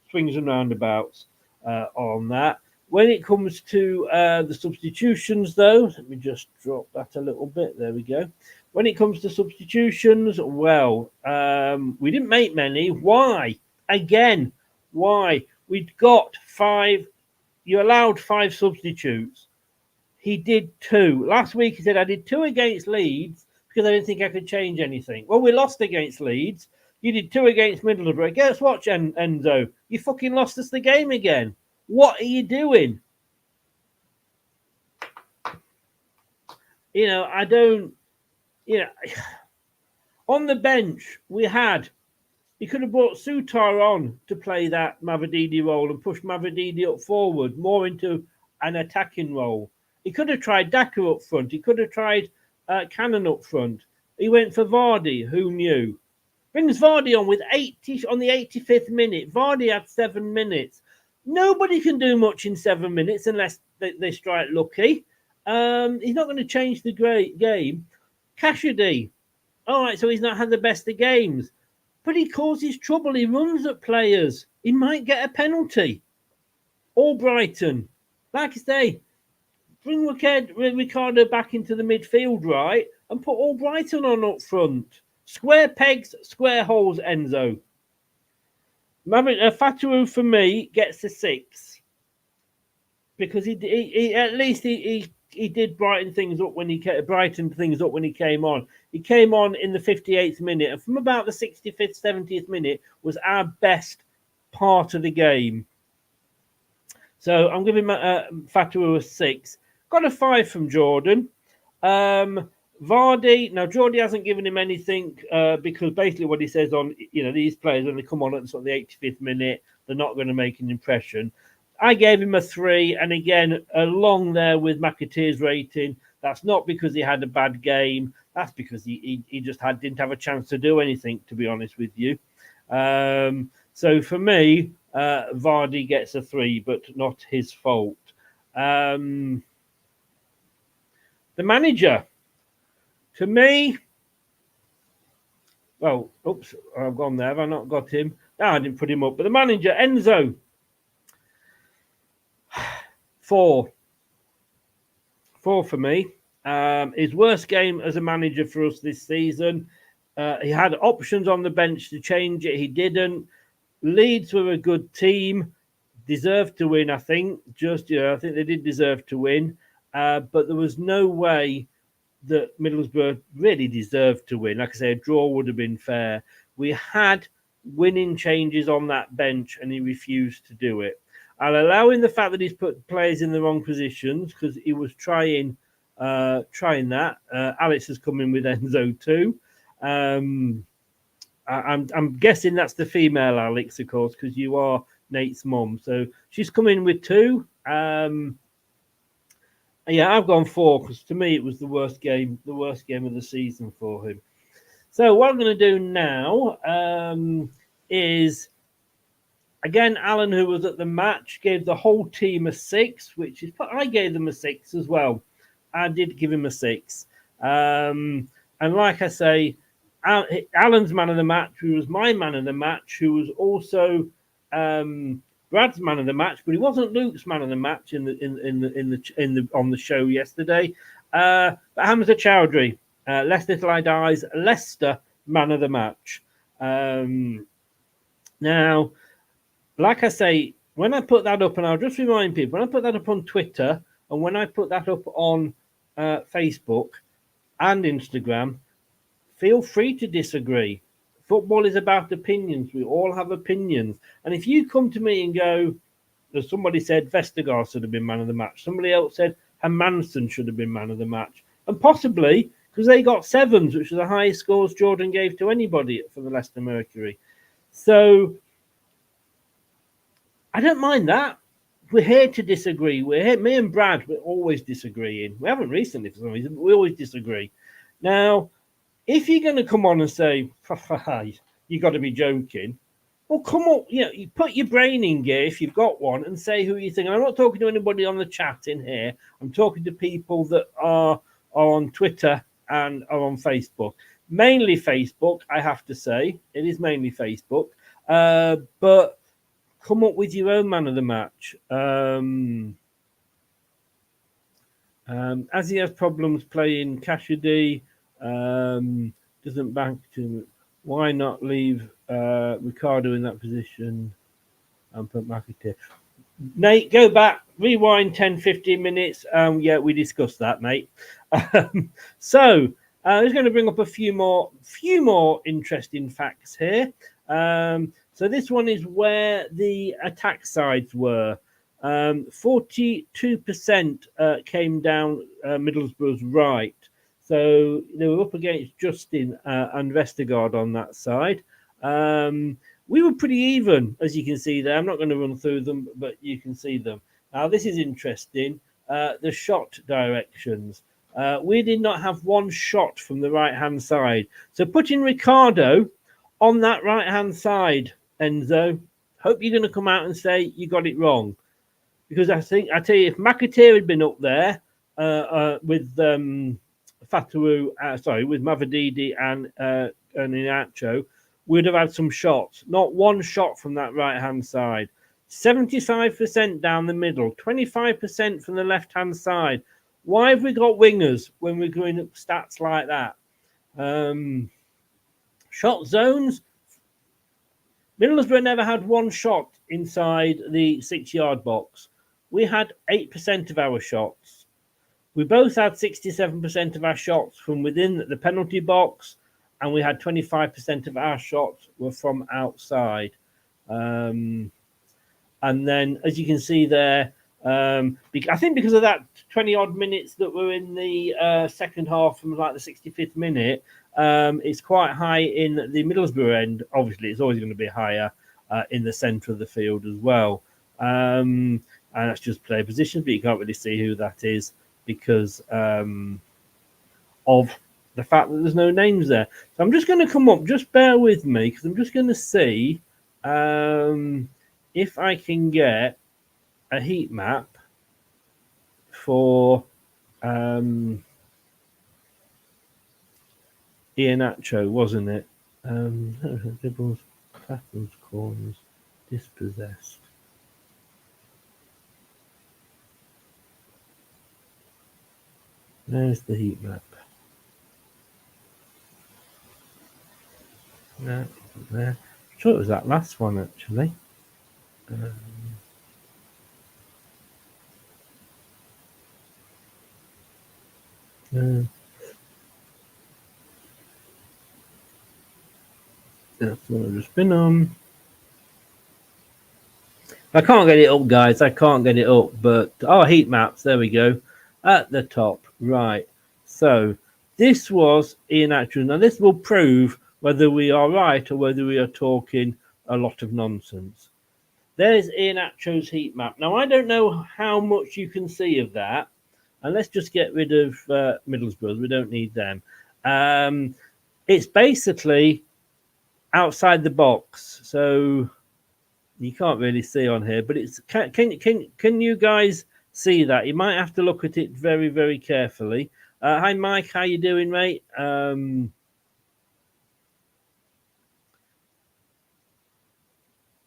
swings and roundabouts on that. When it comes to the substitutions, though, let me just drop that a little bit. There we go. When it comes to substitutions, well, we didn't make many. Why? Again, why? We'd got 5. You allowed 5 substitutes. He did 2. Last week he said, I did 2 against Leeds because I didn't think I could change anything. Well, we lost against Leeds. You did 2 against Middlesbrough. Guess what, Enzo? You fucking lost us the game again. What are you doing? I don't... on the bench, he could have brought Sutar on to play that Mavadidi role and push Mavadidi up forward, more into an attacking role. He could have tried Daka up front. He could have tried Cannon up front. He went for Vardy, who knew? Brings Vardy on with 80 on the 85th minute. Vardy had 7 minutes. Nobody can do much in 7 minutes unless they strike lucky. He's not going to change the game. Cassidy. All right, so he's not had the best of games. But he causes trouble. He runs at players. He might get a penalty. Albrighton. Like I say, bring Ricardo back into the midfield, right? And put Albrighton on up front. Square pegs, square holes, Enzo. Fatawu, for me, gets a 6. Because he at least did brighten things up when he came on. He came on in the 58th minute, and from about the 65th, 70th minute was our best part of the game. So I'm giving Fatawu a 6. Got a 5 from Jordan. Vardy. Now Jordy hasn't given him anything because basically what he says on these players when they come on at the 85th minute, they're not going to make an impression. I gave him a 3, and again, along there with McAteer's rating. That's not because he had a bad game. That's because he just didn't have a chance to do anything, to be honest with you. So for me, Vardy gets a 3, but not his fault. The manager, to me, well, oops, I've gone there. Have I not got him? No, I didn't put him up. But the manager, Enzo, 4. 4 for me. His worst game as a manager for us this season. He had options on the bench to change it. He didn't. Leeds were a good team. Deserved to win, I think. I think they did deserve to win. But there was no way that Middlesbrough really deserved to win. Like I say, a draw would have been fair. We had winning changes on that bench, and he refused to do it. I'll allow him the fact that he's put players in the wrong positions because he was trying that. Alex has come in with Enzo too. I'm guessing that's the female Alex, of course, because you are Nate's mum. So she's come in with 2. Yeah, I've gone 4 because to me it was the worst game of the season for him. So what I'm going to do now is, again, Alan, who was at the match, gave the whole team a 6, which is, I gave them a 6 as well. I did give him a 6. And like I say, Alan's man of the match, who was my man of the match, who was also Brad's man of the match, but he wasn't Luke's man of the match on the show yesterday. But Hamza Chowdhury, Leicester Till I Die's Leicester man of the match. Now, like I say, when I put that up, and I'll just remind people, when I put that up on Twitter and when I put that up on Facebook and Instagram, feel free to disagree. Football is about opinions. We all have opinions. And if you come to me and go, as somebody said, Vestergaard should have been man of the match. Somebody else said Hermansen should have been man of the match. And possibly because they got 7s, which was the highest scores Jordan gave to anybody for the Leicester Mercury. So I don't mind that. We're here to disagree. We're here, me and Brad, we're always disagreeing. We haven't recently for some reason, but we always disagree. Now, if you're going to come on and say, you got to be joking, well, come on, you put your brain in gear if you've got one and say who you think. And I'm not talking to anybody on the chat in here. I'm talking to people that are on Twitter and are on Facebook. Mainly Facebook, I have to say. It is mainly Facebook. But come up with your own man of the match. As he has problems playing Cassidy, doesn't bank too much. Why not leave Ricardo in that position and put McAteer? Nate, go back, rewind 10, 15 minutes. Yeah, we discussed that, mate. So I was going to bring up a few more interesting facts here. So this one is where the attack sides were. 42% came down Middlesbrough's right. So they were up against Justin and Vestergaard on that side. We were pretty even, as you can see there. I'm not going to run through them, but you can see them. Now, this is interesting. The shot directions. We did not have one shot from the right-hand side. So putting Ricardo on that right-hand side, Enzo, hope you're going to come out and say you got it wrong. Because I tell you, if McAteer had been up there with with Mavadidi and Inacho, we'd have had some shots. Not one shot from that right-hand side. 75% down the middle, 25% from the left-hand side. Why have we got wingers when we're going up stats like that? Shot zones. Middlesbrough never had one shot inside the 6-yard box. We had 8% of our shots. We both had 67% of our shots from within the penalty box, and we had 25% of our shots were from outside. And then, as you can see there, I think because of that 20-odd minutes that were in the second half from like the 65th minute, it's quite high in the Middlesbrough end. Obviously, it's always going to be higher in the centre of the field as well. And that's just player positions, but you can't really see who that is because of the fact that there's no names there. So I'm just going to come up, just bear with me, because I'm just going to see if I can get a heat map for Iheanacho, wasn't it? Dribbles, tackles, corners, dispossessed. There's the heat map. No, there. I'm sure it was that last one actually. That's what I've just been on. I can't get it up, guys. I can't get it up. But, heat maps. There we go. At the top. Right. So, this was Ian Atchell. Now, this will prove whether we are right or whether we are talking a lot of nonsense. There's Ian Atchell's heat map. Now, I don't know how much you can see of that. And let's just get rid of Middlesbrough. We don't need them. It's basically outside the box. So... you can't really see on here, but it's can you guys see that? You might have to look at it very, very carefully. Hi, Mike. How you doing, mate?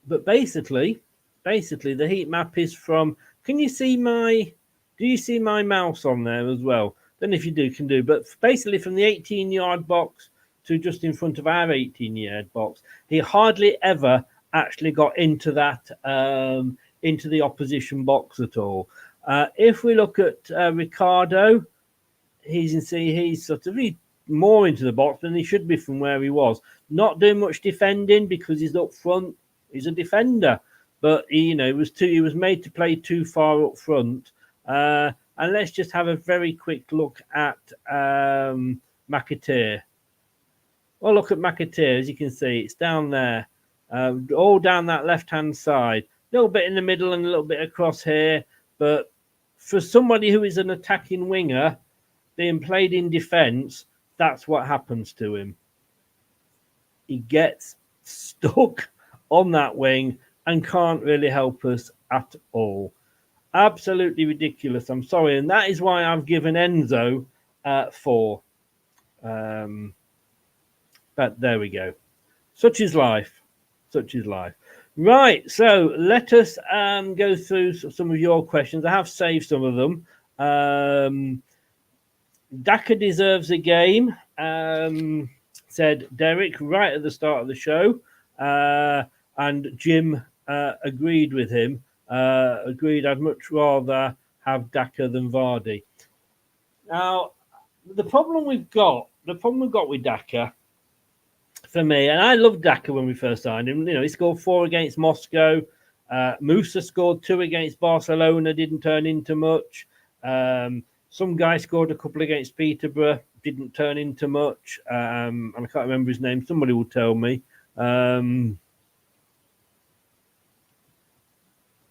But basically, the heat map is from. Can you see my? Do you see my mouse on there as well? Then, if you do, can do. But basically, from the 18-yard box to just in front of our 18-yard box, he hardly ever actually got into that into the opposition box at all. If we look at Ricardo, he's sort of more into the box than he should be from where he was. Not doing much defending because he's up front. He's a defender, but he was made to play too far up front. And let's just have a very quick look at McAteer. Well, look at McAteer. As you can see, it's down there. All down that left-hand side. A little bit in the middle and a little bit across here. But for somebody who is an attacking winger, being played in defence, that's what happens to him. He gets stuck on that wing and can't really help us at all. Absolutely ridiculous. I'm sorry. And that is why I've given Enzo 4. But there we go. Such is life. Such is life. Right, so let us go through some of your questions. I have saved some of them. Daka deserves a game, said Derek right at the start of the show. And Jim agreed with him. Agreed I'd much rather have Daka than Vardy. Now, the problem we've got with Daka, for me, and I loved Daka when we first signed him. He scored 4 against Moscow. Musa scored 2 against Barcelona, didn't turn into much. Some guy scored a couple against Peterborough, didn't turn into much. And I can't remember his name. Somebody will tell me.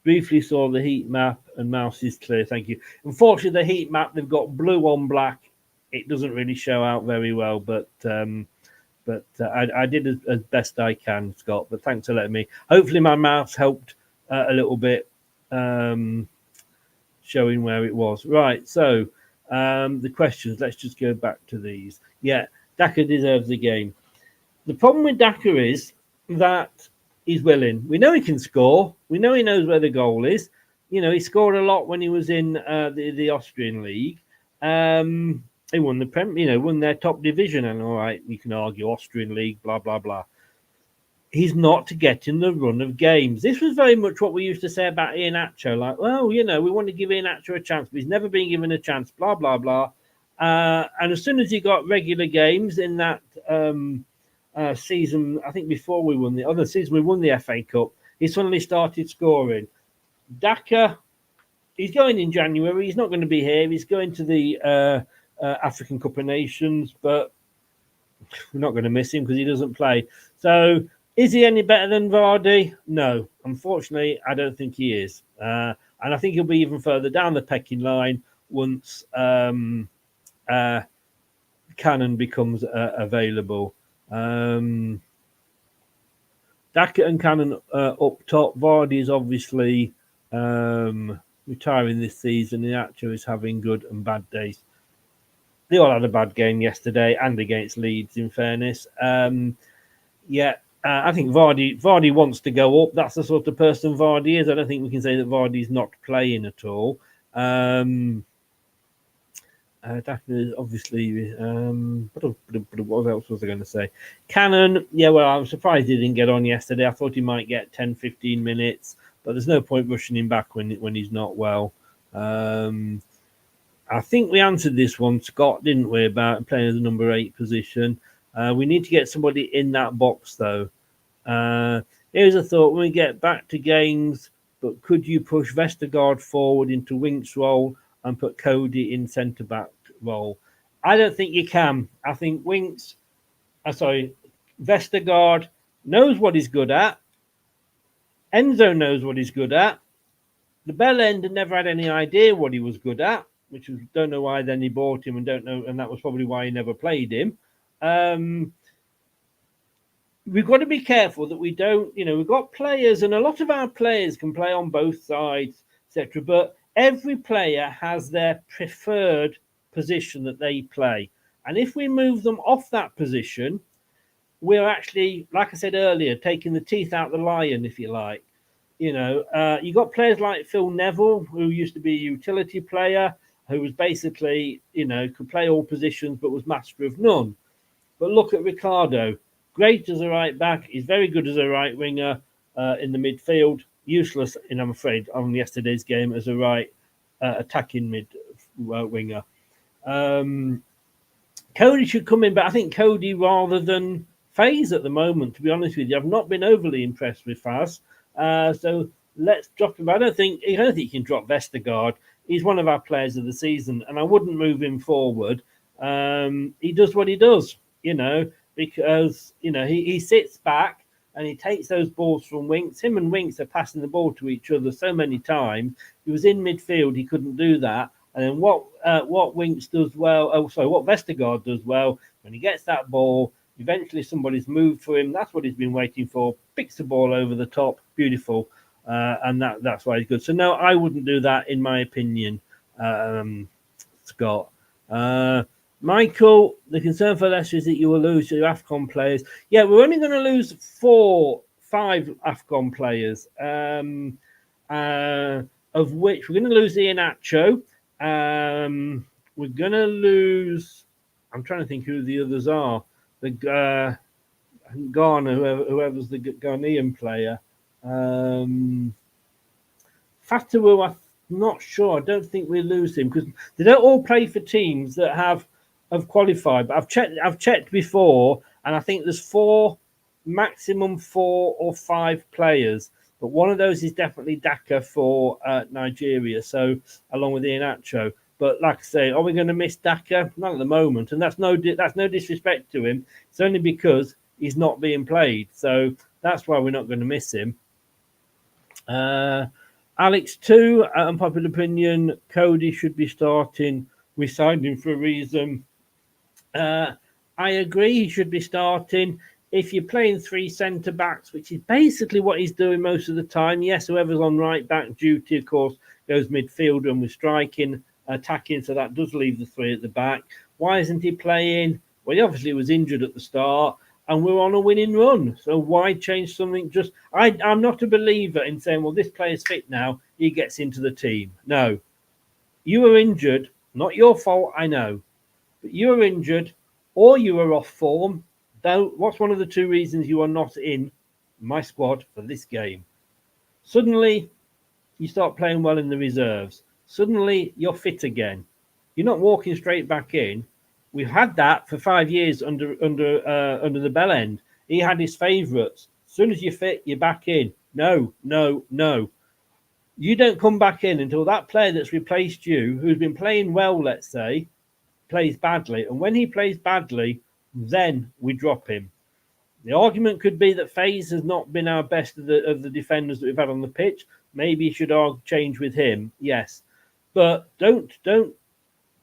Briefly saw the heat map and mouse is clear. Thank you. Unfortunately, the heat map, they've got blue on black. It doesn't really show out very well, but I did as best I can, Scott. But thanks for letting me. Hopefully, my mouse helped a little bit, showing where it was. Right. So the questions. Let's just go back to these. Yeah, Daka deserves the game. The problem with Daka is that he's willing. We know he can score. We know he knows where the goal is. He scored a lot when he was in the Austrian league. They won the won their top division, and all right, you can argue Austrian league, blah blah blah. He's not getting the run of games. This was very much what we used to say about Ian Atcho, like, well, we want to give Ian Atcho a chance, but he's never been given a chance, blah blah blah. And as soon as he got regular games in that season, I think before we won the other season, we won the FA Cup, he suddenly started scoring. Daka, he's going in January. He's not going to be here. He's going to the African Cup of Nations, but we're not going to miss him because he doesn't play. So, is he any better than Vardy? No, unfortunately, I don't think he is. And I think he'll be even further down the pecking line once Cannon becomes available. Daka and Cannon up top. Vardy is obviously retiring this season. Inacho is having good and bad days. They all had a bad game yesterday and against Leeds, in fairness. I think Vardy wants to go up. That's the sort of person Vardy is. I don't think we can say that Vardy's not playing at all. Daka is obviously... what else was I going to say? Cannon, I'm surprised he didn't get on yesterday. I thought he might get 10, 15 minutes, but there's no point rushing him back when he's not well. I think we answered this one, Scott, didn't we, about playing at the number 8 position. We need to get somebody in that box, though. Here's a thought: when we get back to games, but could you push Vestergaard forward into Wink's role and put Cody in centre back role? I don't think you can. I think Vestergaard knows what he's good at. Enzo knows what he's good at. The Bell End never had any idea what he was good at, which was, don't know why then he bought him and don't know, and that was probably why he never played him. We've got to be careful that we don't, we've got players, and a lot of our players can play on both sides, etc. But every player has their preferred position that they play. And if we move them off that position, we're actually, like I said earlier, taking the teeth out of the lion, if you like. You got players like Phil Neville, who used to be a utility player, who was basically, could play all positions, but was master of none. But look at Ricardo. Great as a right back. He's very good as a right winger in the midfield. Useless, I'm afraid, on yesterday's game as a right attacking mid winger. Cody should come in, but I think Cody rather than Faze at the moment, to be honest with you. I've not been overly impressed with Faz. So let's drop him. I don't think you can drop Vestergaard. He's one of our players of the season, and I wouldn't move him forward. He does what he does, because he sits back and he takes those balls from Winks. Him and Winks are passing the ball to each other so many times. He was in midfield, he couldn't do that. And then what Winks does well, what Vestergaard does well, when he gets that ball, eventually somebody's moved for him. That's what he's been waiting for. Picks the ball over the top, beautiful, and that's why he's good. So no, I wouldn't do that in my opinion, Scott. Michael, the concern for Leicester is that you will lose your AFCON players. Yeah, we're only going to lose 5 AFCON players, of which we're going to lose Iheanacho. We're going to lose, I'm trying to think who the others are. The Ghana, whoever's the Ghanaian player. Fatawu, I'm not sure. I don't think we lose him because they don't all play for teams that have qualified. But I've checked before, and I think there's maximum 4 or 5 players. But one of those is definitely Daka for Nigeria. So along with Iheanacho. But like I say, are we going to miss Daka? Not at the moment, and that's no disrespect to him. It's only because he's not being played, so that's why we're not going to miss him. Alex, too, unpopular opinion, Cody should be starting. We signed him for a reason. I agree, he should be starting. If you're playing 3 centre backs, which is basically what he's doing most of the time, yes, whoever's on right back duty, of course, goes midfielder and we're striking. Attacking, so that does leave the 3 at the back. Why isn't he playing? Well, he obviously was injured at the start, and we're on a winning run. So why change something? I'm not a believer in saying, well, this player's fit now, he gets into the team. No, you were injured, not your fault, I know, but you were injured, or you were off form. What's one of the 2 reasons you are not in my squad for this game? Suddenly, you start playing well in the reserves. Suddenly, you're fit again. You're not walking straight back in. We've had that for 5 years under the Bell End. He had his favourites. As soon as you're fit, you're back in. No. You don't come back in until that player that's replaced you, who's been playing well, let's say, plays badly. And when he plays badly, then we drop him. The argument could be that Faze has not been our best of the defenders that we've had on the pitch. Maybe you should change with him. Yes. But don't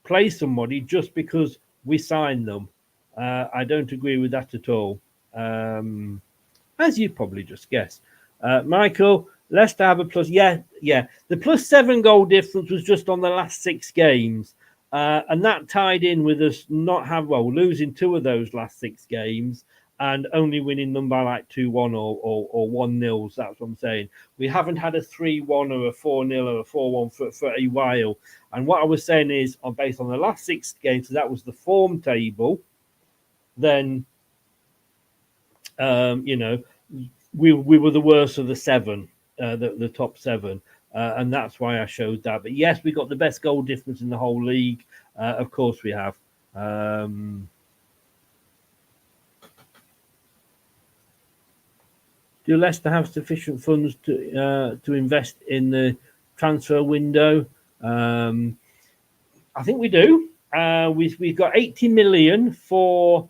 play somebody just because we signed them. I don't agree with that at all. As you probably just guessed. Michael, Leicester have a plus. Yeah. The +7 goal difference was just on the last 6 games. And that tied in with us losing 2 of those last 6 games and only winning them by like 2-1 or 1-0. That's what I'm saying. We haven't had a 3-1 or a 4-0 or a 4-1 for a while. And what I was saying is, based on the last 6 games, so that was the form table, then, we were the worst of the 7, the top 7. And that's why I showed that. But yes, we got the best goal difference in the whole league. Of course we have. Do Leicester have sufficient funds to invest in the transfer window? I think we do. We've got 80 million for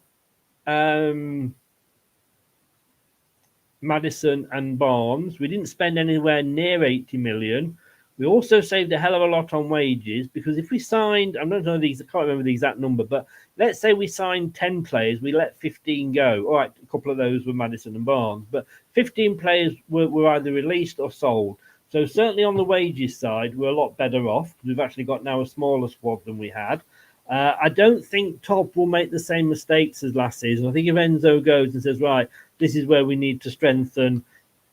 Maddison and Barnes. We didn't spend anywhere near 80 million. We also saved a hell of a lot on wages because if we signed, I don't know these, I can't remember the exact number, but let's say we signed 10 players, we let 15 go. All right, a couple of those were Maddison and Barnes, but 15 players were either released or sold. So certainly on the wages side, we're a lot better off. We've actually got now a smaller squad than we had. I don't think Top will make the same mistakes as last season. I think if Enzo goes and says, right, this is where we need to strengthen,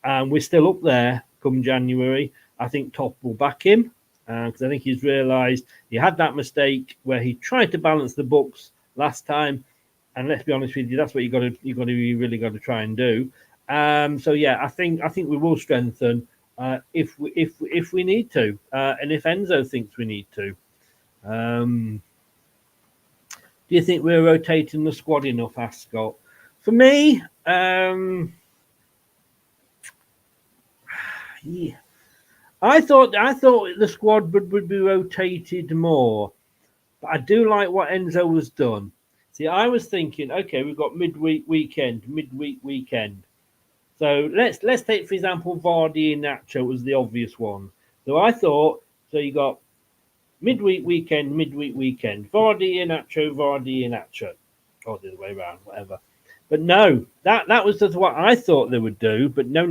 and we're still up there come January, I think Top will back him because I think he's realised he had that mistake where he tried to balance the books last time, and let's be honest with you, that's what you really got to try and do. So yeah, I think we will strengthen if we need to, and if Enzo thinks we need to. Do you think we're rotating the squad enough, asked Scott? For me, yeah. I thought the squad would be rotated more, but I do like what Enzo has done. See, I was thinking, okay, we've got midweek weekend. So let's take, for example, Vardy and Nacho was the obvious one. So I thought, so you got midweek weekend. Vardy and Nacho. Or the other way around, whatever. But no, that was just what I thought they would do. But no.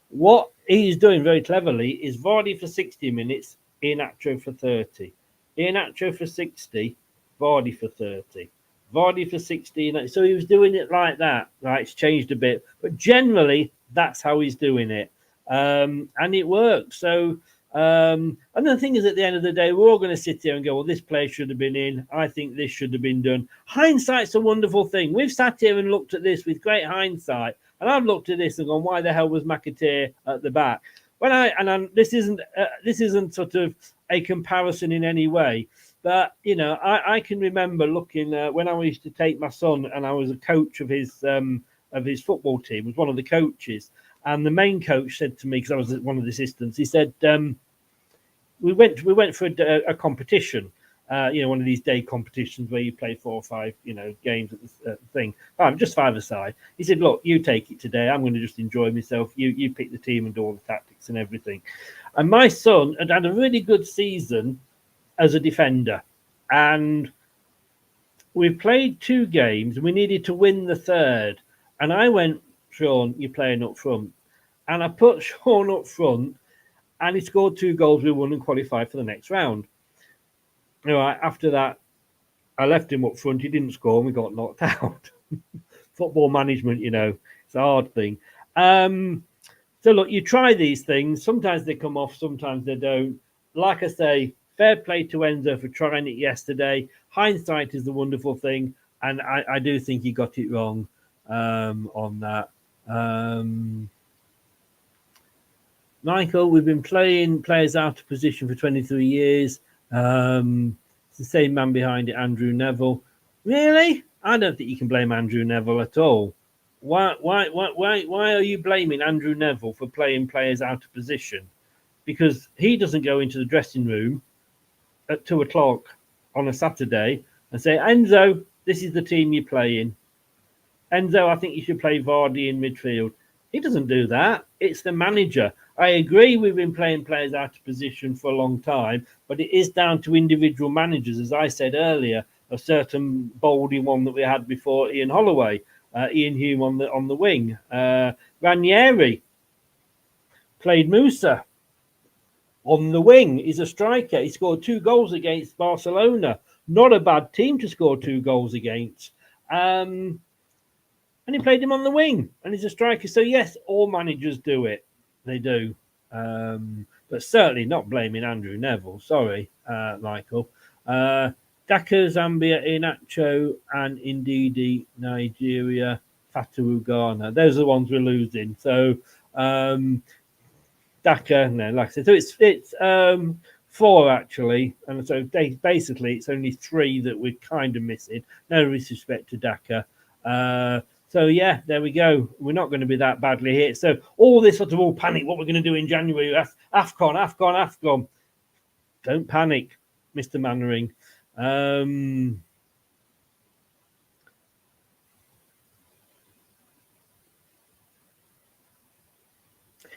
What he's doing very cleverly is Vardy for 60 minutes, Iheanacho for 30. Iheanacho for 60, Vardy for 30. Vardy for 60. So he was doing it like that. Right, it's changed a bit. But generally, that's how he's doing it. And it works. So, and the thing is, at the end of the day, we're all going to sit here and go, well, this player should have been in. I think this should have been done. Hindsight's a wonderful thing. We've sat here and looked at this with great hindsight. And I've looked at this and gone, why the hell was McAteer at the back? This isn't sort of a comparison in any way, but you know, I can remember looking when I used to take my son, and I was a coach of his football team, was one of the coaches, and the main coach said to me, because I was one of the assistants, he said, we went for a competition. One of these day competitions where you play 4 or 5, games at the thing. Just 5 aside. He said, look, you take it today. I'm going to just enjoy myself. You pick the team and do all the tactics and everything. And my son had a really good season as a defender. And we played 2 games and we needed to win the third. And I went, Sean, you're playing up front. And I put Sean up front and he scored 2 goals. We won and qualified for the next round. After that, I left him up front. He didn't score and we got knocked out. Football management, it's a hard thing. So, look, you try these things. Sometimes they come off, sometimes they don't. Like I say, fair play to Enzo for trying it yesterday. Hindsight is the wonderful thing. And I do think he got it wrong on that. Michael, we've been playing players out of position for 23 years. It's the same man behind it, Andrew Neville. Really? I don't think you can blame Andrew Neville at all. Why are you blaming Andrew Neville for playing players out of position? Because he doesn't go into the dressing room at 2:00 on a Saturday and say, Enzo, this is the team you're playing. Enzo, I think you should play Vardy in midfield. He doesn't do that. It's the manager. I agree we've been playing players out of position for a long time, but it is down to individual managers. As I said earlier, a certain Baldy one that we had before, Ian Holloway, Ian Hume on the wing. Ranieri played Musa on the wing. He's a striker. He scored 2 goals against Barcelona. Not a bad team to score 2 goals against. And he played him on the wing, and he's a striker. So, yes, all managers do it. They do. But certainly not blaming Andrew Neville. Sorry, Michael. Daka, Zambia, Iheanacho, and Ndidi, Nigeria, Fatawu, Ghana. Those are the ones we're losing. So, Daka, no, like I said. So it's 4, actually. And so basically it's only 3 that we're kind of missing. No disrespect to Daka. So, yeah, there we go. We're not going to be that badly hit. So, all this sort of all panic, what we're going to do in January, AFCON. Don't panic, Mr. Mannering.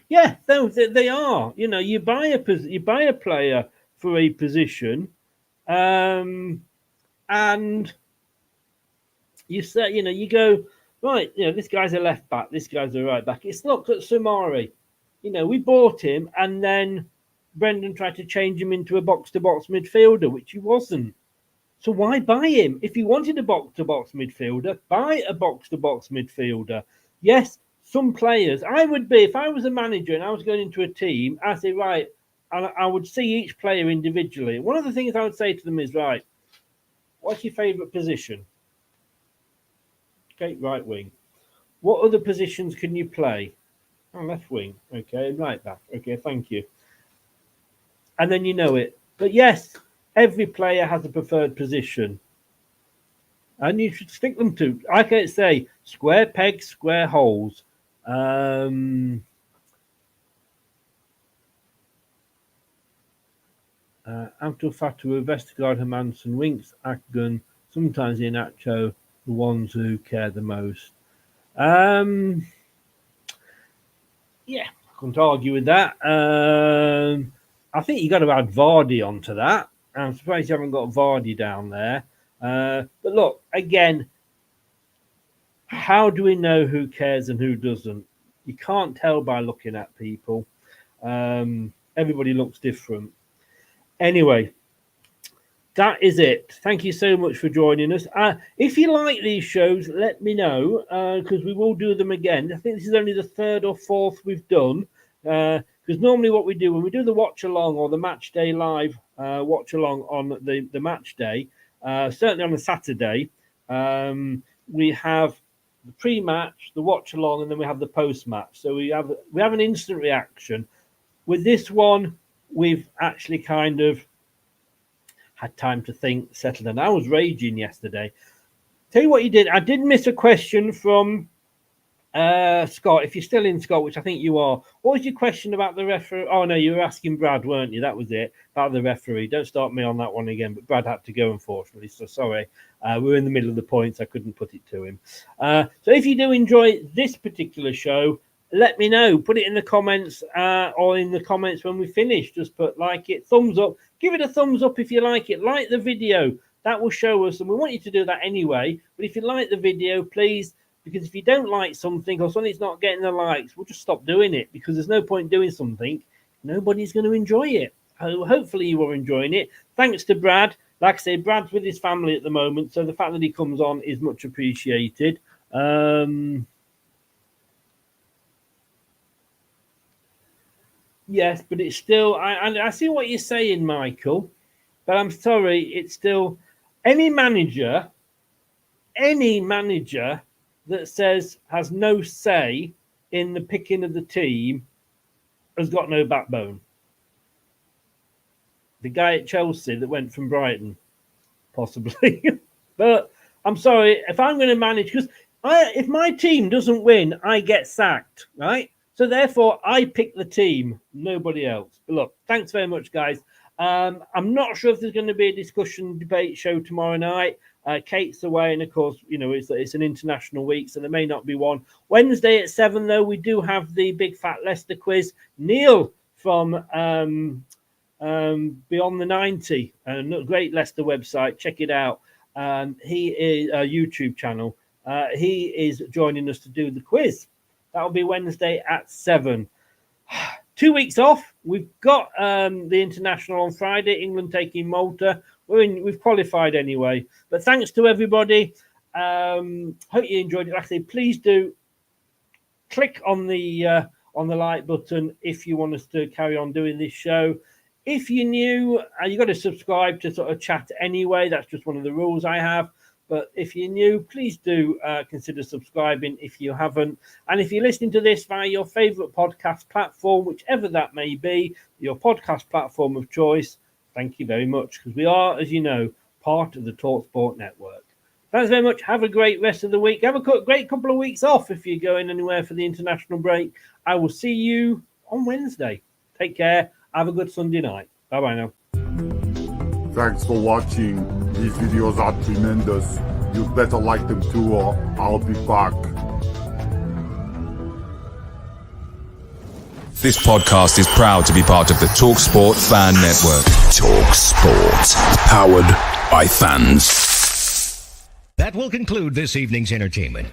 Yeah, they are. You know, you buy a player for a position, and you say, you know, you go right. You know, this guy's a left back, this guy's a right back. It's looked at Sumari. You know, we bought him, and then Brendan tried to change him into a box-to-box midfielder, which he wasn't. So why buy him? If you wanted a box-to-box midfielder, buy a box-to-box midfielder. Yes, some players, I would be, if I was a manager and I was going into a team, I'd say, right, I would see each player individually. One of the things I would say to them is, right, what's your favourite position? Okay, right wing. What other positions can you play? Oh, left wing. Okay, right back. Okay, thank you. And then you know it. But yes, every player has a preferred position. And you should stick them to, I can't say, square pegs, square holes. Alto Fatu, Vestergaard, Hermansen, Winks, Akgun, sometimes Iheanacho, the ones who care the most. Yeah, I couldn't argue with that. I think you got to add Vardy onto that. I'm surprised you haven't got Vardy down there. But look, again, how do we know who cares and who doesn't? You can't tell by looking at people. Everybody looks different. Anyway, that is it. Thank you so much for joining us. If you like these shows, let me know, because we will do them again. I think this is only the third or fourth we've done, because normally what we do when we do the watch along or the match day live watch along on the match day, certainly on a Saturday, we have the pre-match, the watch along, and then we have the post-match. So we have an instant reaction. With this one, we've actually kind of had time to think, settle down. I was raging yesterday. Tell you what you did. I did miss a question from Scott. If you're still in, Scott, which I think you are. What was your question about the referee? Oh, no, you were asking Brad, weren't you? That was it, about the referee. Don't start me on that one again. But Brad had to go, unfortunately. So sorry. We're in the middle of the points. I couldn't put it to him. So if you do enjoy this particular show, let me know. Put it in the comments or in the comments when we finish. Just put like it, thumbs up. Give it a thumbs up if you like it. Like the video. That will show us. And we want you to do that anyway. But if you like the video, please, because if you don't like something or something's not getting the likes, we'll just stop doing it, because there's no point doing something. Nobody's going to enjoy it. Hopefully you are enjoying it. Thanks to Brad. Like I say, Brad's with his family at the moment. So the fact that he comes on is much appreciated. Yes, but it's still, I see what you're saying, Michael, but I'm sorry, it's still, any manager that says has no say in the picking of the team has got no backbone. The guy at Chelsea that went from Brighton, possibly. But I'm sorry, if I'm going to manage, because if my team doesn't win, I get sacked, right? So therefore, I pick the team, nobody else. But look, thanks very much, guys. I'm not sure if there's going to be a discussion debate show tomorrow night. Kate's away, and of course, you know, it's an international week, so there may not be one. Wednesday at 7, though, we do have the Big Fat Leicester quiz. Neil from Beyond the 90, a great Leicester website. Check it out. He is a YouTube channel. He is joining us to do the quiz. That'll be Wednesday at 7. 2 weeks off. We've got the international on Friday. England taking Malta. We've qualified anyway. But thanks to everybody. Hope you enjoyed it. Like I say, please do click on the like button if you want us to carry on doing this show. If you're new, you've got to subscribe to sort of chat anyway. That's just one of the rules I have. But if you're new, please do consider subscribing if you haven't. And if you're listening to this via your favourite podcast platform, whichever that may be, your podcast platform of choice, thank you very much. Because we are, as you know, part of the TalkSport network. Thanks very much. Have a great rest of the week. Have a great couple of weeks off if you're going anywhere for the international break. I will see you on Wednesday. Take care. Have a good Sunday night. Bye-bye now. Thanks for watching. These videos are tremendous. You'd better like them too, or I'll be back. This podcast is proud to be part of the TalkSport Fan Network. TalkSport. Powered by fans. That will conclude this evening's entertainment.